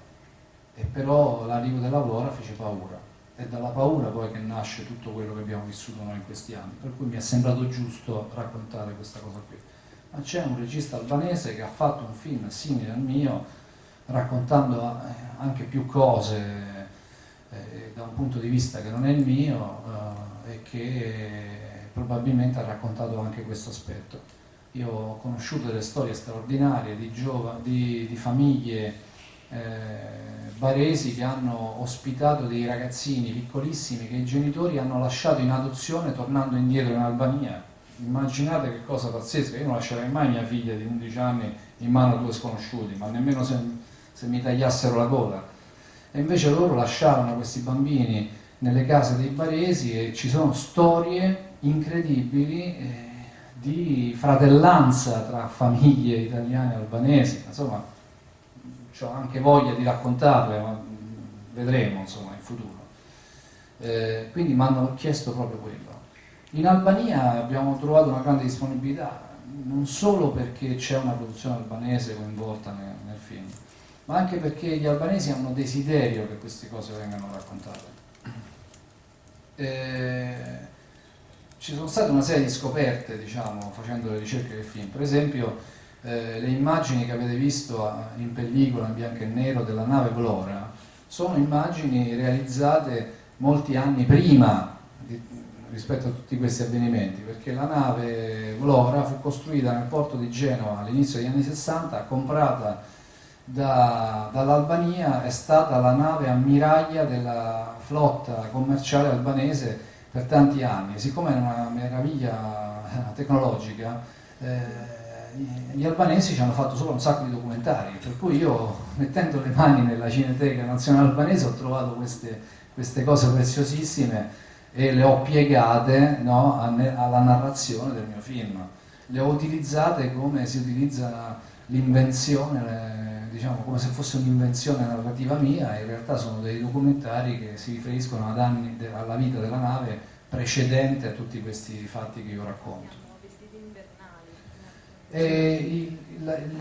e però l'arrivo della Vlora fece paura, è dalla paura poi che nasce tutto quello che abbiamo vissuto noi in questi anni, per cui mi è sembrato giusto raccontare questa cosa qui. Ma c'è un regista albanese che ha fatto un film simile al mio, raccontando anche più cose da un punto di vista che non è il mio, e che probabilmente ha raccontato anche questo aspetto. Io ho conosciuto delle storie straordinarie di famiglie baresi che hanno ospitato dei ragazzini piccolissimi che i genitori hanno lasciato in adozione tornando indietro in Albania. Immaginate che cosa pazzesca, io non lascerei mai mia figlia di 11 anni in mano a due sconosciuti, ma nemmeno se mi tagliassero la coda. E invece loro lasciarono questi bambini nelle case dei baresi, e ci sono storie incredibili di fratellanza tra famiglie italiane e albanesi. Insomma, ho anche voglia di raccontarle, ma vedremo insomma in futuro. Quindi mi hanno chiesto proprio quello. In Albania abbiamo trovato una grande disponibilità, non solo perché c'è una produzione albanese coinvolta nel film, ma anche perché gli albanesi hanno desiderio che queste cose vengano raccontate. ci sono state una serie di scoperte, diciamo, facendo le ricerche del film. Per esempio, le immagini che avete visto in pellicola, in bianco e nero, della nave Vlora, sono immagini realizzate molti anni prima rispetto a tutti questi avvenimenti, perché la nave Vlora fu costruita nel porto di Genova all'inizio degli anni 60, comprata dall'Albania, è stata la nave ammiraglia della flotta commerciale albanese per tanti anni. Siccome è una meraviglia tecnologica, gli albanesi ci hanno fatto solo un sacco di documentari, per cui io, mettendo le mani nella Cineteca Nazionale Albanese, ho trovato queste cose preziosissime e le ho piegate, no, alla narrazione del mio film. Le ho utilizzate come si utilizza l'invenzione, diciamo, come se fosse un'invenzione narrativa mia. In realtà sono dei documentari che si riferiscono ad anni alla vita della nave precedente a tutti questi fatti che io racconto. Le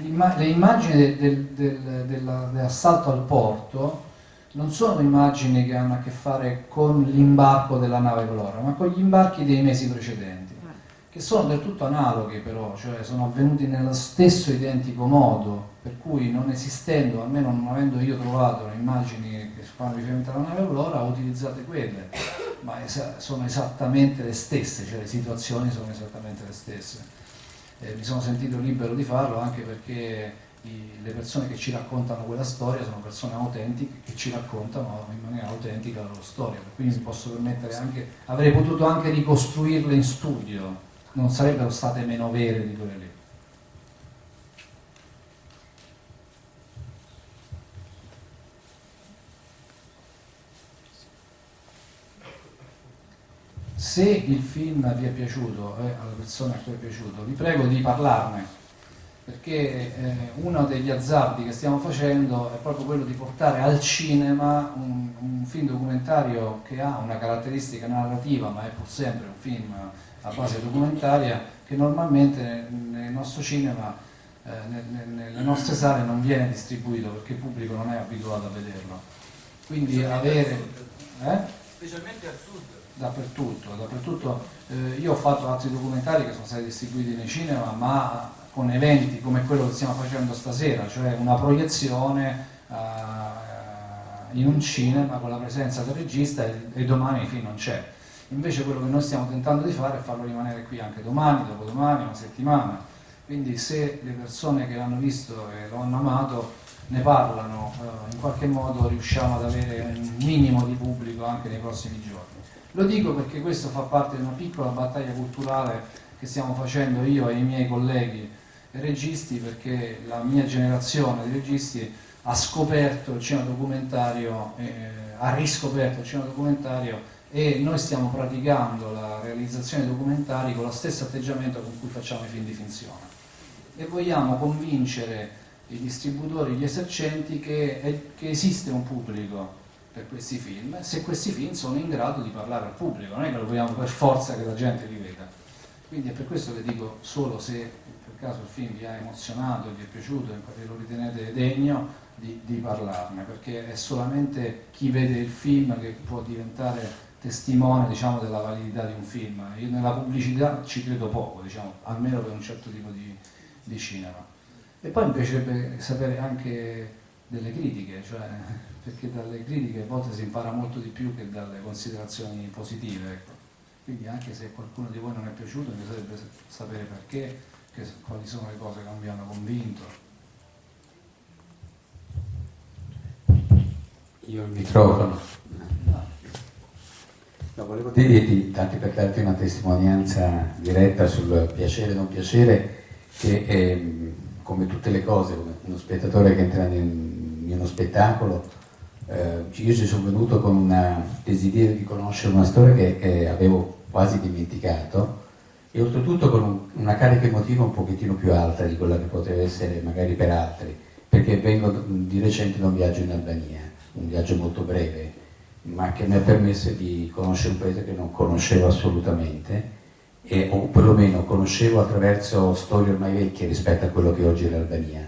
immagini dell'assalto al porto non sono immagini che hanno a che fare con l'imbarco della nave Vlora, ma con gli imbarchi dei mesi precedenti, che sono del tutto analoghi però, cioè sono avvenuti nello stesso identico modo, per cui non esistendo, almeno non avendo io trovato le immagini che fanno riferimento alla nave Vlora, ho utilizzate quelle, ma sono esattamente le stesse, cioè le situazioni sono esattamente le stesse. Mi sono sentito libero di farlo anche perché le persone che ci raccontano quella storia sono persone autentiche che ci raccontano in maniera autentica la loro storia, quindi mi posso permettere anche, avrei potuto anche ricostruirle in studio, non sarebbero state meno vere di quelle lì. Se il film vi è piaciuto e alle persone a cui è piaciuto, vi prego di parlarne, perché uno degli azzardi che stiamo facendo è proprio quello di portare al cinema un film documentario che ha una caratteristica narrativa, ma è pur sempre un film a base documentaria, che normalmente nel nostro cinema, nelle nostre sale non viene distribuito perché il pubblico non è abituato a vederlo. Quindi avere... Specialmente al sud. Dappertutto. Io ho fatto altri documentari che sono stati distribuiti nei cinema, ma con eventi come quello che stiamo facendo stasera, cioè una proiezione in un cinema con la presenza del regista e domani il film non c'è. Invece quello che noi stiamo tentando di fare è farlo rimanere qui anche domani, dopodomani, una settimana. Quindi se le persone che l'hanno visto e lo hanno amato ne parlano, in qualche modo riusciamo ad avere un minimo di pubblico anche nei prossimi giorni. Lo dico perché questo fa parte di una piccola battaglia culturale che stiamo facendo io e i miei colleghi registi, perché la mia generazione di registi ha scoperto il cinema documentario, ha riscoperto il cinema documentario, e noi stiamo praticando la realizzazione di documentari con lo stesso atteggiamento con cui facciamo i film di finzione. E vogliamo convincere i distributori, gli esercenti che esiste un pubblico per questi film, se questi film sono in grado di parlare al pubblico, non è che lo vogliamo per forza che la gente li veda. Quindi è per questo che dico, solo se per caso il film vi ha emozionato, vi è piaciuto e lo ritenete degno di parlarne, perché è solamente chi vede il film che può diventare testimone, diciamo, della validità di un film. Io nella pubblicità ci credo poco, diciamo, almeno per un certo tipo di cinema. E poi mi piacerebbe sapere anche delle critiche, cioè, perché dalle critiche a volte si impara molto di più che dalle considerazioni positive, ecco. Quindi anche se qualcuno di voi non è piaciuto, mi piacerebbe sapere perché, quali sono le cose che non vi hanno convinto. Io il microfono. No, volevo dirti, tanto per darti una testimonianza diretta sul piacere e non piacere, che come tutte le cose, come uno spettatore che entra in uno spettacolo, io ci sono venuto con un desiderio di conoscere una storia che avevo quasi dimenticato, e oltretutto con una carica emotiva un pochettino più alta di quella che poteva essere magari per altri, perché vengo di recente da un viaggio in Albania, un viaggio molto breve, ma che mi ha permesso di conoscere un paese che non conoscevo assolutamente, o perlomeno conoscevo attraverso storie ormai vecchie rispetto a quello che oggi è l'Albania.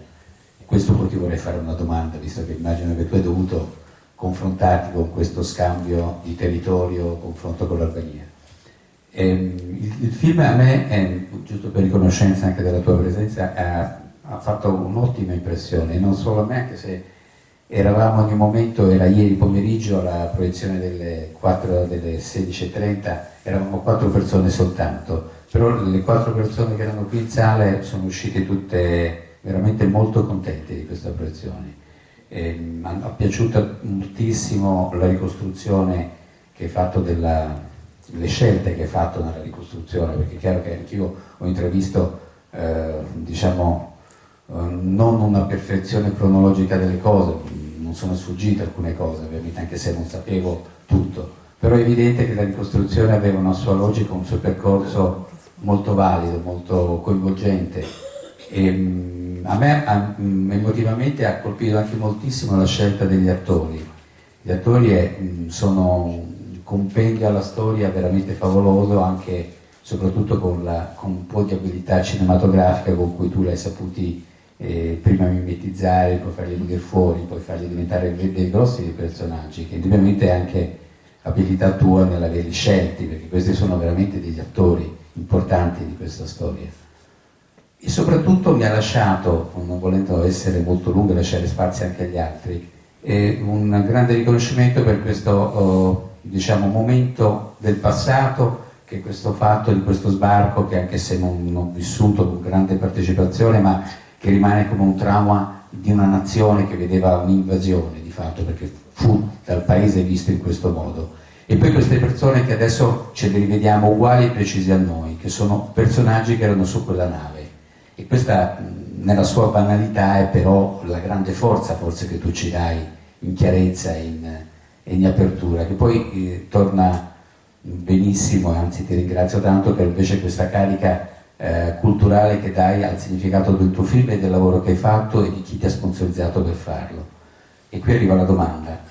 E questo poi ti vorrei fare una domanda, visto che immagino che tu hai dovuto confrontati con questo scambio di territorio, confronto con l'Albania. Il film a me, giusto per riconoscenza anche della tua presenza, ha fatto un'ottima impressione, non solo a me, anche se eravamo in un momento, era ieri pomeriggio alla proiezione delle 16:30, eravamo 4 persone soltanto, però le 4 persone che erano qui in sala sono uscite tutte veramente molto contente di questa proiezione. Mi è piaciuta moltissimo la ricostruzione che hai fatto le scelte che hai fatto nella ricostruzione, perché è chiaro che anch'io ho intravisto non una perfezione cronologica delle cose, non sono sfuggite alcune cose ovviamente, anche se non sapevo tutto, però è evidente che la ricostruzione aveva una sua logica, un suo percorso molto valido, molto coinvolgente. A me emotivamente ha colpito anche moltissimo la scelta degli attori. Gli attori sono un compendio alla storia veramente favoloso, anche soprattutto con un po' di abilità cinematografica con cui tu l'hai saputi prima mimetizzare, poi farli venire fuori, poi farli diventare dei grossi personaggi, che indubbiamente è anche abilità tua nell'averli scelti, perché questi sono veramente degli attori importanti di questa storia. E soprattutto mi ha lasciato, non volendo essere molto lungo e lasciare spazio anche agli altri, un grande riconoscimento per questo momento del passato, che è questo fatto di questo sbarco, che anche se non ho vissuto con grande partecipazione, ma che rimane come un trauma di una nazione che vedeva un'invasione di fatto, perché fu dal paese visto in questo modo. E poi queste persone che adesso ce le rivediamo uguali e precisi a noi, che sono personaggi che erano su quella nave. E questa, nella sua banalità, è però la grande forza forse che tu ci dai in chiarezza e in apertura, che poi torna benissimo, e anzi ti ringrazio tanto per invece questa carica culturale che dai al significato del tuo film e del lavoro che hai fatto e di chi ti ha sponsorizzato per farlo. E qui arriva la domanda.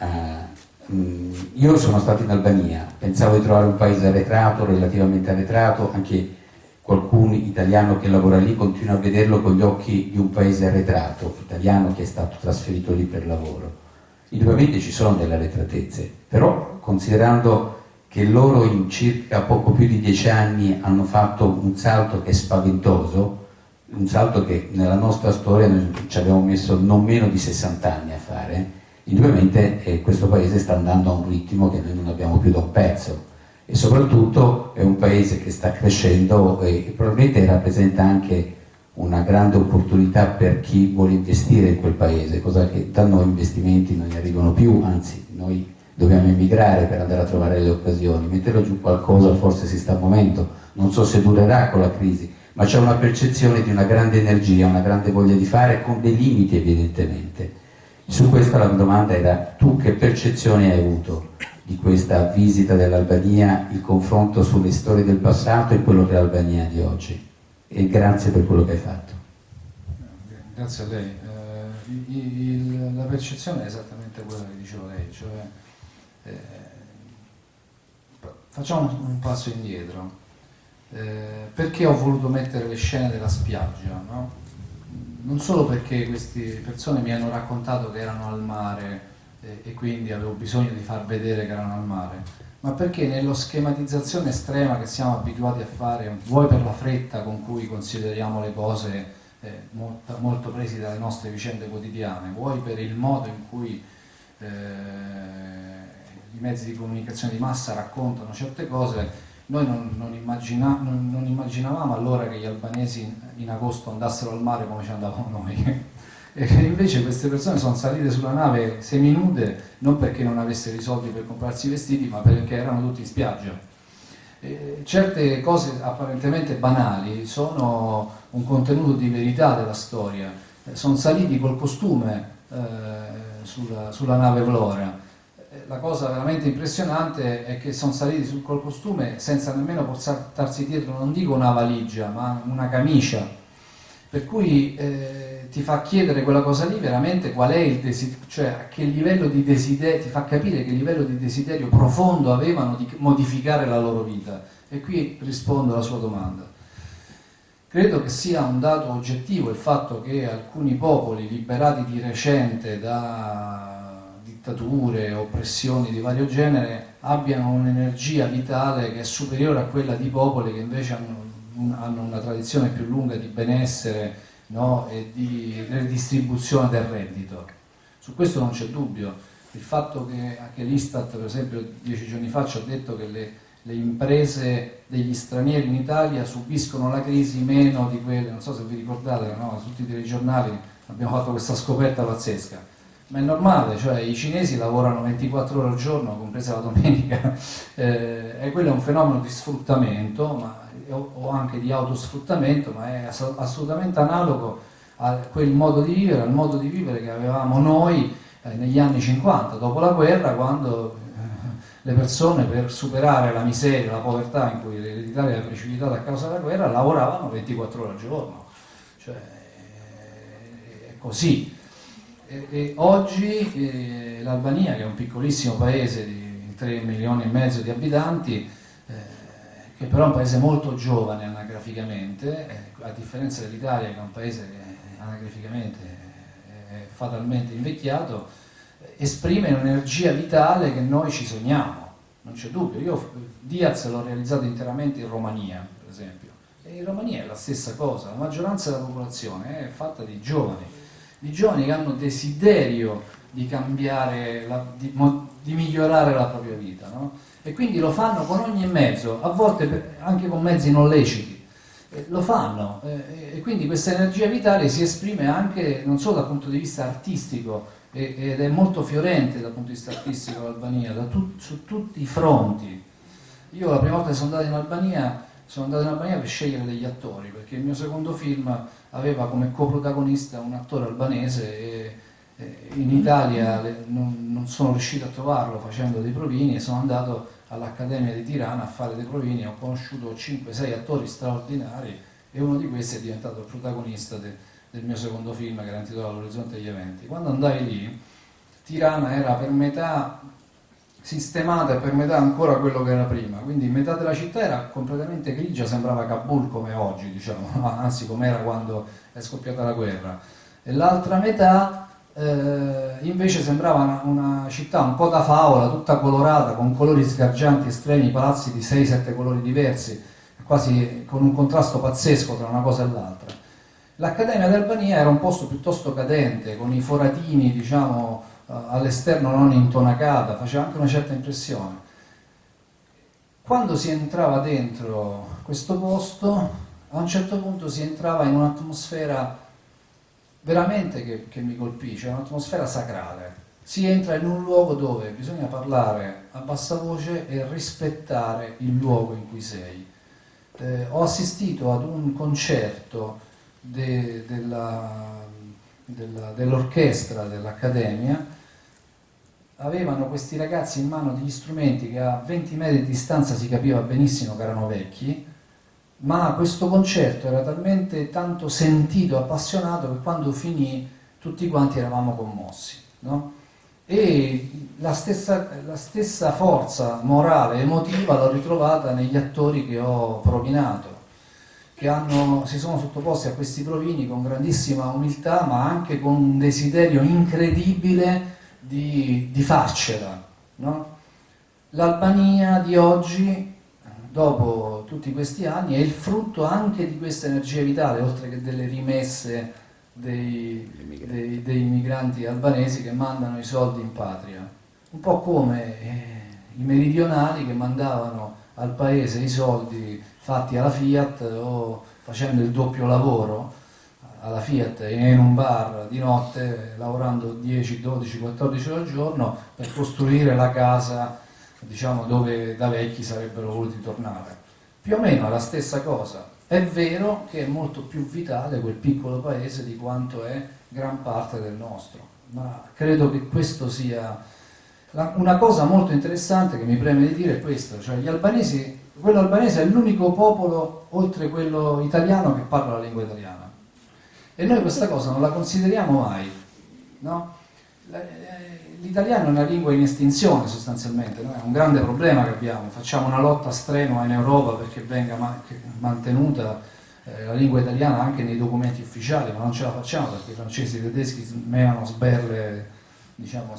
Io sono stato in Albania, pensavo di trovare un paese arretrato, relativamente arretrato, anche qualcuno italiano che lavora lì continua a vederlo con gli occhi di un paese arretrato, italiano che è stato trasferito lì per lavoro. Indubbiamente ci sono delle arretratezze, però considerando che loro in circa poco più di 10 anni hanno fatto un salto che è spaventoso, un salto che nella nostra storia noi ci abbiamo messo non meno di 60 anni a fare, indubbiamente questo paese sta andando a un ritmo che noi non abbiamo più da un pezzo. E soprattutto è un paese che sta crescendo e probabilmente rappresenta anche una grande opportunità per chi vuole investire in quel paese, cosa che da noi investimenti non ne arrivano più, anzi noi dobbiamo emigrare per andare a trovare le occasioni. Metterlo giù qualcosa forse si sta muovendo, non so se durerà con la crisi, ma c'è una percezione di una grande energia, una grande voglia di fare, con dei limiti evidentemente. Su questa la domanda era: tu che percezione hai avuto di questa visita dell'Albania, il confronto sulle storie del passato e quello che è l'Albania di oggi? E grazie per quello che hai fatto. Grazie a lei. La percezione è esattamente quella che diceva lei, cioè facciamo un passo indietro. Perché ho voluto mettere le scene della spiaggia, no? Non solo perché queste persone mi hanno raccontato che erano al mare e quindi avevo bisogno di far vedere che erano al mare, ma perché nello schematizzazione estrema che siamo abituati a fare, vuoi per la fretta con cui consideriamo le cose molto presi dalle nostre vicende quotidiane, vuoi per il modo in cui i mezzi di comunicazione di massa raccontano certe cose, noi non immaginavamo allora che gli albanesi in agosto andassero al mare come ci andavamo noi. E invece queste persone sono salite sulla nave seminude, non perché non avessero i soldi per comprarsi i vestiti, ma perché erano tutti in spiaggia. Certe cose apparentemente banali sono un contenuto di verità della storia. Sono saliti col costume sulla nave Vlora. La cosa veramente impressionante è che sono saliti col costume senza nemmeno portarsi dietro, non dico una valigia, ma una camicia. Per cui ti fa chiedere quella cosa lì veramente qual è il desiderio, cioè a che livello di desiderio, ti fa capire che livello di desiderio profondo avevano di modificare la loro vita. E qui rispondo alla sua domanda. Credo che sia un dato oggettivo il fatto che alcuni popoli liberati di recente dittature, oppressioni di vario genere, abbiano un'energia vitale che è superiore a quella di popoli che invece hanno una tradizione più lunga di benessere, no? E di redistribuzione del reddito. Su questo non c'è dubbio. Il fatto che anche l'Istat, per esempio, 10 giorni fa ci ha detto che le imprese degli stranieri in Italia subiscono la crisi meno di quelle, non so se vi ricordate, no? Su tutti i telegiornali abbiamo fatto questa scoperta pazzesca, ma è normale, cioè i cinesi lavorano 24 ore al giorno, compresa la domenica, e quello è un fenomeno di sfruttamento, o anche di autosfruttamento, ma è assolutamente analogo a quel modo di vivere, al modo di vivere che avevamo noi negli anni 50, dopo la guerra, quando le persone, per superare la miseria, la povertà in cui l'Italia era precipitata a causa della guerra, lavoravano 24 ore al giorno. Cioè, è così. E oggi l'Albania, che è un piccolissimo paese di 3 milioni e mezzo di abitanti, che però è un paese molto giovane anagraficamente, a differenza dell'Italia, che è un paese che anagraficamente è fatalmente invecchiato, esprime un'energia vitale che noi ci sogniamo, non c'è dubbio. Io Diaz l'ho realizzato interamente in Romania, per esempio, e in Romania è la stessa cosa, la maggioranza della popolazione è fatta di giovani che hanno desiderio di cambiare, di migliorare la propria vita, no? E quindi lo fanno con ogni mezzo, a volte anche con mezzi non leciti. Lo fanno, e quindi questa energia vitale si esprime anche non solo dal punto di vista artistico, ed è molto fiorente dal punto di vista artistico l'Albania, su tutti i fronti. Io la prima volta che sono andato in Albania per scegliere degli attori, perché il mio secondo film aveva come coprotagonista un attore albanese e in Italia non sono riuscito a trovarlo facendo dei provini, e sono andato all'Accademia di Tirana a fare dei provini e ho conosciuto 5-6 attori straordinari, e uno di questi è diventato il protagonista del mio secondo film, che era intitolato L'orizzonte degli eventi. Quando andai lì, Tirana era per metà sistemata e per metà ancora quello che era prima, quindi metà della città era completamente grigia, sembrava Kabul come oggi, diciamo, anzi come era quando è scoppiata la guerra, e l'altra metà invece sembrava una città un po' da favola, tutta colorata, con colori sgargianti estremi, palazzi di 6-7 colori diversi, quasi con un contrasto pazzesco tra una cosa e l'altra. L'Accademia d'Albania era un posto piuttosto cadente, con i foratini, diciamo, all'esterno non intonacata, faceva anche una certa impressione. Quando si entrava dentro questo posto, a un certo punto si entrava in un'atmosfera veramente che mi colpì, cioè un'atmosfera sacrale. Si entra in un luogo dove bisogna parlare a bassa voce e rispettare il luogo in cui sei. Ho assistito ad un concerto dell'orchestra dell'Accademia. Avevano questi ragazzi in mano degli strumenti che a 20 metri di distanza si capiva benissimo che erano vecchi, ma questo concerto era talmente tanto sentito, appassionato, che quando finì tutti quanti eravamo commossi, no? E la stessa forza morale e emotiva l'ho ritrovata negli attori che ho provinato, che si sono sottoposti a questi provini con grandissima umiltà, ma anche con un desiderio incredibile di farcela, no? L'Albania di oggi, dopo tutti questi anni, è il frutto anche di questa energia vitale, oltre che delle rimesse dei migranti albanesi che mandano i soldi in patria, un po' come i meridionali che mandavano al paese i soldi fatti alla Fiat o facendo il doppio lavoro alla Fiat in un bar di notte, lavorando 10, 12, 14 ore al giorno per costruire la casa, diciamo, dove da vecchi sarebbero voluti tornare. Più o meno è la stessa cosa. È vero che è molto più vitale quel piccolo paese di quanto è gran parte del nostro, ma credo che questo sia una cosa molto interessante che mi preme di dire, è questo, cioè gli albanesi, quello albanese è l'unico popolo oltre quello italiano che parla la lingua italiana, e noi questa cosa non la consideriamo mai, no? L'italiano è una lingua in estinzione sostanzialmente, no? È un grande problema che abbiamo, facciamo una lotta strenua in Europa perché venga mantenuta la lingua italiana anche nei documenti ufficiali, ma non ce la facciamo perché i francesi e i tedeschi menano sberle, diciamo,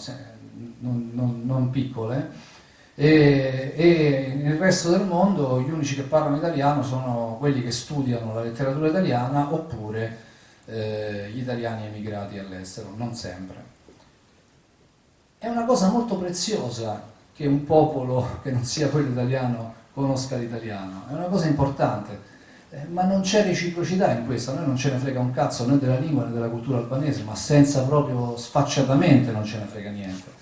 non piccole, e nel resto del mondo gli unici che parlano italiano sono quelli che studiano la letteratura italiana oppure gli italiani emigrati all'estero, non sempre. È una cosa molto preziosa che un popolo che non sia quello italiano conosca l'italiano, è una cosa importante, ma non c'è reciprocità in questo, a noi non ce ne frega un cazzo né della lingua né della cultura albanese, ma senza proprio sfacciatamente non ce ne frega niente.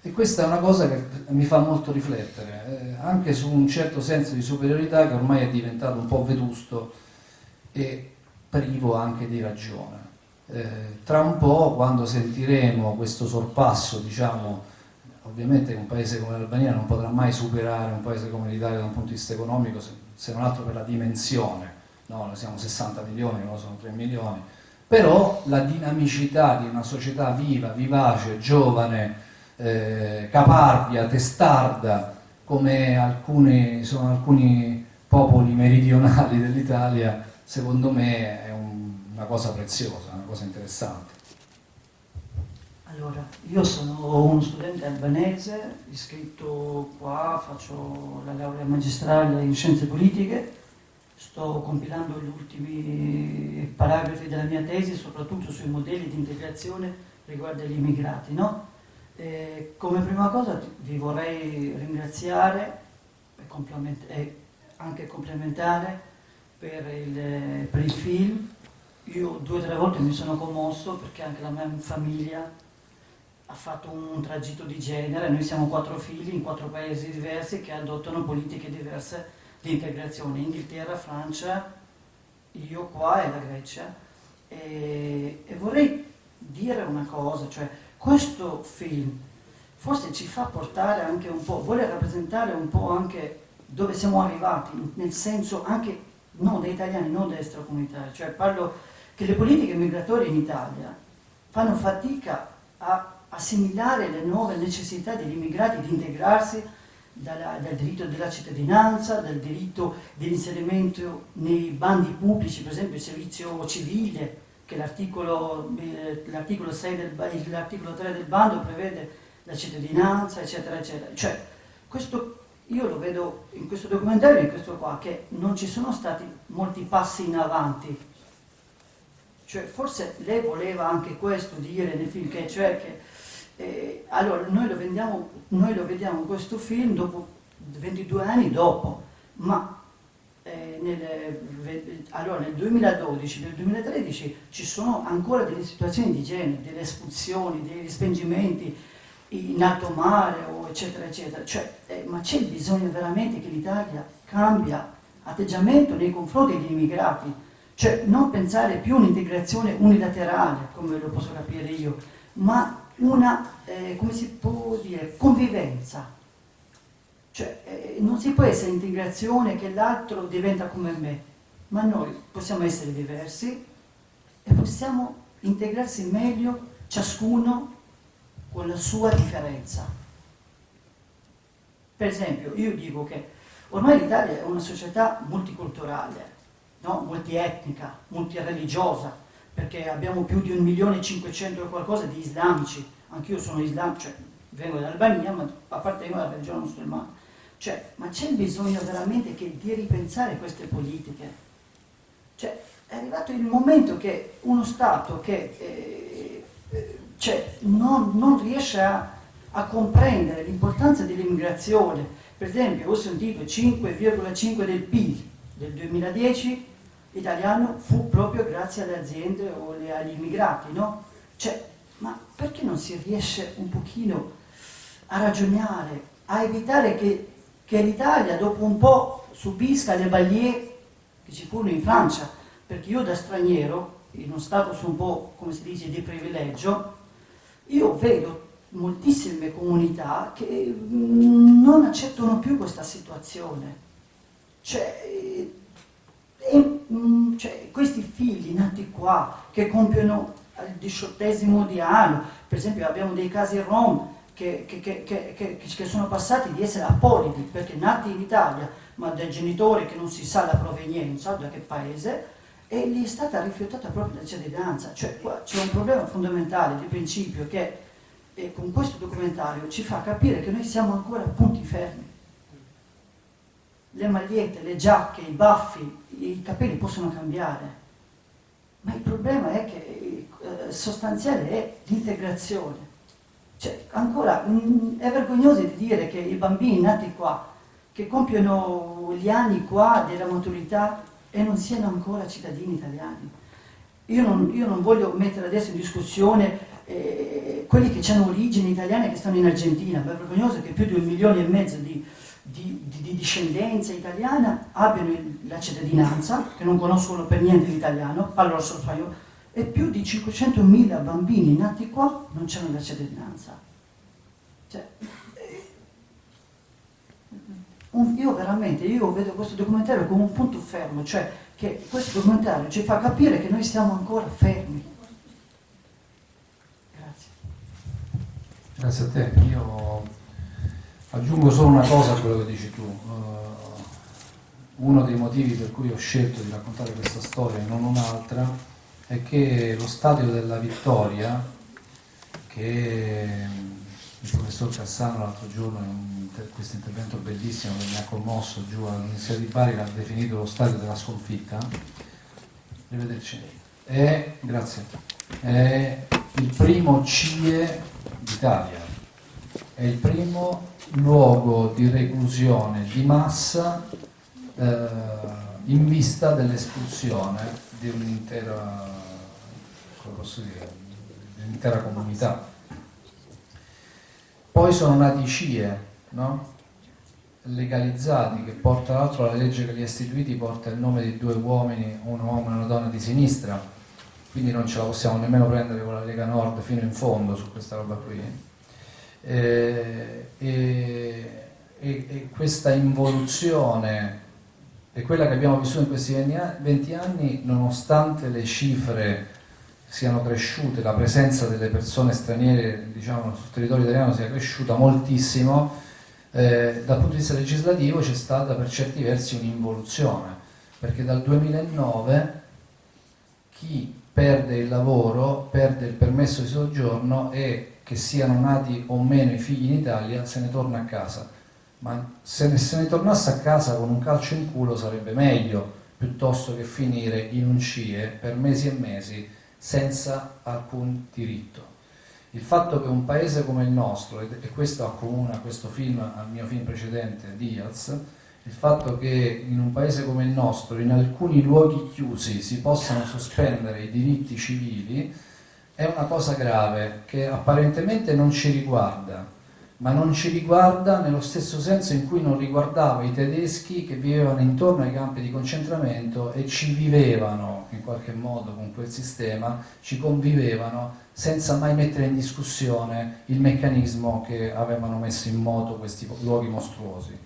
E questa è una cosa che mi fa molto riflettere, anche su un certo senso di superiorità che ormai è diventato un po' vetusto e privo anche di ragione. Tra un po', quando sentiremo questo sorpasso, diciamo, ovviamente un paese come l'Albania non potrà mai superare un paese come l'Italia da un punto di vista economico, se non altro per la dimensione, no? Noi siamo 60 milioni, loro sono 3 milioni, però la dinamicità di una società viva, vivace, giovane, caparbia, testarda, come sono alcuni popoli meridionali dell'Italia, secondo me è una cosa preziosa, una cosa interessante. Allora, io sono uno studente albanese, iscritto qua, faccio la laurea magistrale in scienze politiche, sto compilando gli ultimi paragrafi della mia tesi, soprattutto sui modelli di integrazione riguardo agli immigrati, no? Come prima cosa vi vorrei ringraziare e anche complementare per il film. Io 2 o 3 volte mi sono commosso perché anche la mia famiglia ha fatto un tragitto di genere. Noi siamo 4 figli in 4 paesi diversi che adottano politiche diverse di integrazione: Inghilterra, Francia, io qua e la Grecia. E vorrei dire una cosa, cioè questo film forse ci fa portare anche un po', vuole rappresentare un po' anche dove siamo arrivati, nel senso anche non dei italiani, non da extracomunitari, cioè parlo che le politiche migratorie in Italia fanno fatica a assimilare le nuove necessità degli immigrati di integrarsi, dal diritto della cittadinanza, dal diritto dell'inserimento nei bandi pubblici, per esempio il servizio civile, che l'articolo 3 del bando prevede la cittadinanza, eccetera, eccetera. Cioè, questo io lo vedo in questo documentario, in questo qua, che non ci sono stati molti passi in avanti. Cioè, forse lei voleva anche questo dire nel film, allora noi lo vediamo questo film dopo 22 anni dopo, ma nel 2012, nel 2013 ci sono ancora delle situazioni di genere, delle espulsioni, dei respingimenti in alto mare, eccetera, eccetera. Cioè, ma c'è bisogno veramente che l'Italia cambia atteggiamento nei confronti degli immigrati, cioè non pensare più a un'integrazione unilaterale, come lo posso capire io, ma una, come si può dire, convivenza. Cioè, non si può essere integrazione che l'altro diventa come me, ma noi possiamo essere diversi e possiamo integrarsi meglio, ciascuno con la sua differenza. Per esempio, io dico che ormai l'Italia è una società multiculturale, no? Multietnica, multireligiosa, perché abbiamo più di 1.500.000 e qualcosa di islamici. Anch'io sono islamico, cioè vengo dall'Albania, ma appartengo alla religione musulmana. Cioè, ma c'è bisogno veramente di ripensare queste politiche. Cioè, è arrivato il momento che uno Stato che non riesce a comprendere l'importanza dell'immigrazione. Per esempio, ho sentito 5,5 del PIL del 2010 italiano fu proprio grazie alle aziende o agli immigrati, no? Cioè, ma perché non si riesce un pochino a ragionare, a evitare che l'Italia dopo un po' subisca le banlieue che ci furono in Francia? Perché io da straniero, in uno status un po', come si dice, di privilegio, io vedo moltissime comunità che non accettano più questa situazione. Cioè, questi figli nati qua, che compiono al 18° di anno, per esempio abbiamo dei casi rom che sono passati di essere apolidi, perché nati in Italia, ma dai genitori che non si sa la provenienza, da che paese, e gli è stata rifiutata proprio la cittadinanza. Cioè qua c'è un problema fondamentale di principio, che e con questo documentario ci fa capire che noi siamo ancora a punti fermi. Le magliette, le giacche, i baffi, i capelli possono cambiare, ma il problema è che sostanziale è l'integrazione. Cioè, ancora è vergognoso di dire che i bambini nati qua, che compiono gli anni qua della maturità e non siano ancora cittadini italiani. Io non voglio mettere adesso in discussione quelli che hanno origini italiane che stanno in Argentina, ma è vergognoso che più di 1,5 milioni di discendenza italiana abbiano la cittadinanza, che non conoscono per niente l'italiano, parlo solo io, e più di 500.000 bambini nati qua non hanno la cittadinanza. Cioè, io vedo questo documentario come un punto fermo, cioè che questo documentario ci fa capire che noi siamo ancora fermi. Grazie. Grazie a te. Io aggiungo solo una cosa a quello che dici tu. Uno dei motivi per cui ho scelto di raccontare questa storia e non un'altra è che lo Stadio della Vittoria, che il professor Cassano l'altro giorno in questo intervento bellissimo che mi ha commosso giù all'Università di Bari l'ha definito lo stadio della sconfitta. Arrivederci. Grazie. È il primo CIE d'Italia, è il primo luogo di reclusione di massa in vista dell'espulsione di un'intera, come posso dire, dell'intera comunità. Poi sono nati i CIE, no? Legalizzati, che porta, tra l'altro la legge che li ha istituiti porta il nome di 2 uomini, un uomo e una donna di sinistra, quindi non ce la possiamo nemmeno prendere con la Lega Nord fino in fondo su questa roba qui. E questa involuzione è quella che abbiamo vissuto in questi 20 anni, nonostante le cifre siano cresciute, la presenza delle persone straniere, diciamo, sul territorio italiano sia cresciuta moltissimo. Dal punto di vista legislativo c'è stata per certi versi un'involuzione, perché dal 2009 chi perde il lavoro, perde il permesso di soggiorno e che siano nati o meno i figli in Italia se ne torna a casa. Ma se ne tornasse a casa con un calcio in culo sarebbe meglio, piuttosto che finire in un CIE per mesi e mesi senza alcun diritto. Il fatto che un paese come il nostro, e questo accomuna questo film al mio film precedente, Diaz, il fatto che in un paese come il nostro, in alcuni luoghi chiusi, si possano sospendere i diritti civili, è una cosa grave che apparentemente non ci riguarda, ma non ci riguarda nello stesso senso in cui non riguardava i tedeschi che vivevano intorno ai campi di concentramento e ci vivevano in qualche modo con quel sistema, ci convivevano senza mai mettere in discussione il meccanismo che avevano messo in moto questi luoghi mostruosi.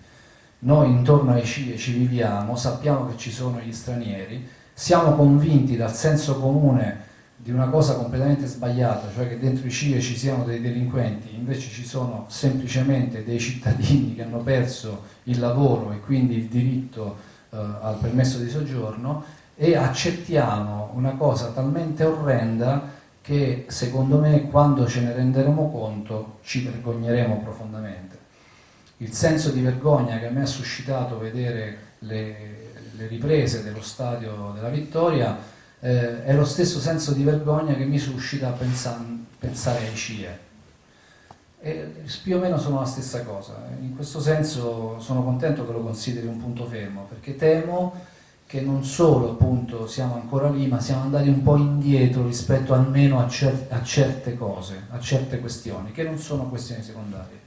Noi intorno ai CIE ci viviamo, sappiamo che ci sono gli stranieri, siamo convinti dal senso comune di una cosa completamente sbagliata, cioè che dentro i CIE ci siano dei delinquenti, invece ci sono semplicemente dei cittadini che hanno perso il lavoro e quindi il diritto al permesso di soggiorno, e accettiamo una cosa talmente orrenda che secondo me quando ce ne renderemo conto ci vergogneremo profondamente. Il senso di vergogna che a me ha suscitato vedere le riprese dello Stadio della Vittoria è lo stesso senso di vergogna che mi suscita pensare ai CIE. E più o meno sono la stessa cosa. In questo senso sono contento che lo consideri un punto fermo, perché temo che non solo appunto siamo ancora lì, ma siamo andati un po' indietro rispetto almeno a certe cose, a certe questioni, che non sono questioni secondarie.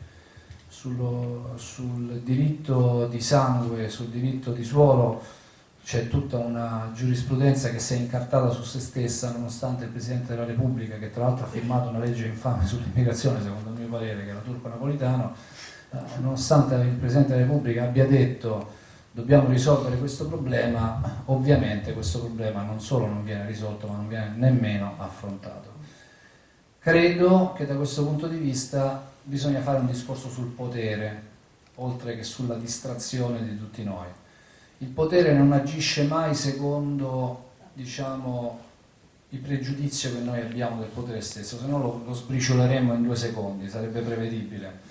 Sul diritto di sangue, sul diritto di suolo c'è tutta una giurisprudenza che si è incartata su se stessa, nonostante il Presidente della Repubblica, che tra l'altro ha firmato una legge infame sull'immigrazione, secondo il mio parere, che era Turco-Napolitano, nonostante il Presidente della Repubblica abbia detto dobbiamo risolvere questo problema, ovviamente questo problema non solo non viene risolto, ma non viene nemmeno affrontato. Credo che da questo punto di vista bisogna fare un discorso sul potere, oltre che sulla distrazione di tutti noi. Il potere non agisce mai secondo, diciamo, il pregiudizio che noi abbiamo del potere stesso, se no lo sbricioleremmo in 2 secondi, sarebbe prevedibile.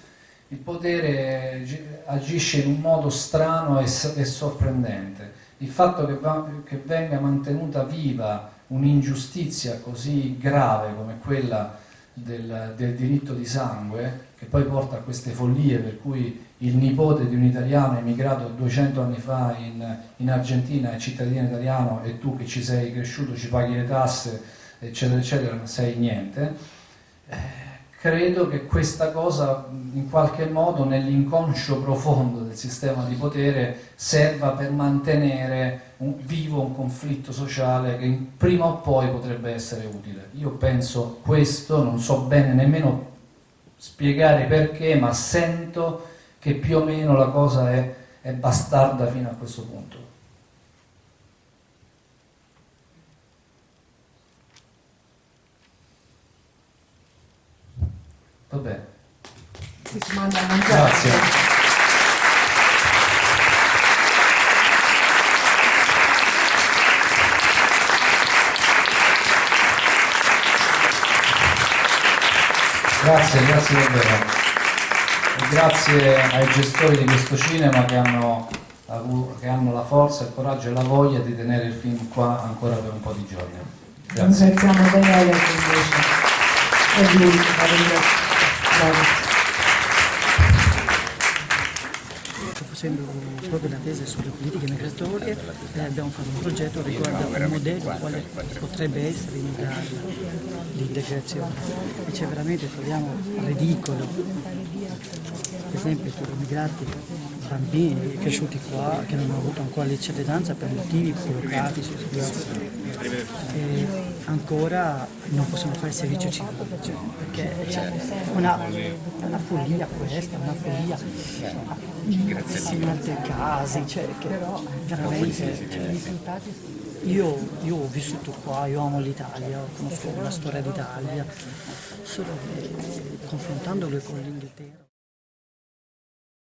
Il potere agisce in un modo strano e sorprendente. Il fatto che venga mantenuta viva un'ingiustizia così grave come quella del diritto di sangue, che poi porta a queste follie per cui il nipote di un italiano emigrato 200 anni fa in Argentina è cittadino italiano e tu che ci sei cresciuto ci paghi le tasse, eccetera, eccetera, non sei niente. Credo che questa cosa in qualche modo nell'inconscio profondo del sistema di potere serva per mantenere vivo un conflitto sociale che prima o poi potrebbe essere utile. Io penso questo, non so bene nemmeno spiegare perché, ma sento che più o meno la cosa è bastarda fino a questo punto. Va bene. Si manda a mangiare. Grazie. Grazie davvero. E grazie ai gestori di questo cinema che hanno la forza, il coraggio e la voglia di tenere il film qua ancora per un po' di giorni. Grazie. Ringraziamo Daniele che invece è lui che fa ringraziare. Sto facendo proprio la tesi sulle politiche migratorie e abbiamo fatto un progetto riguardo un modello quale potrebbe essere in Italia l'integrazione. E c'è veramente, troviamo ridicolo, per esempio per immigrati, bambini cresciuti qua che non hanno avuto ancora la cittadinanza per motivi burocratici e ancora non possono fare servizio civile, perché c'è una follia questa, una follia in altri casi, che veramente io ho vissuto qua, io amo l'Italia, conosco la storia d'Italia, solo che confrontandolo con l'Inghilterra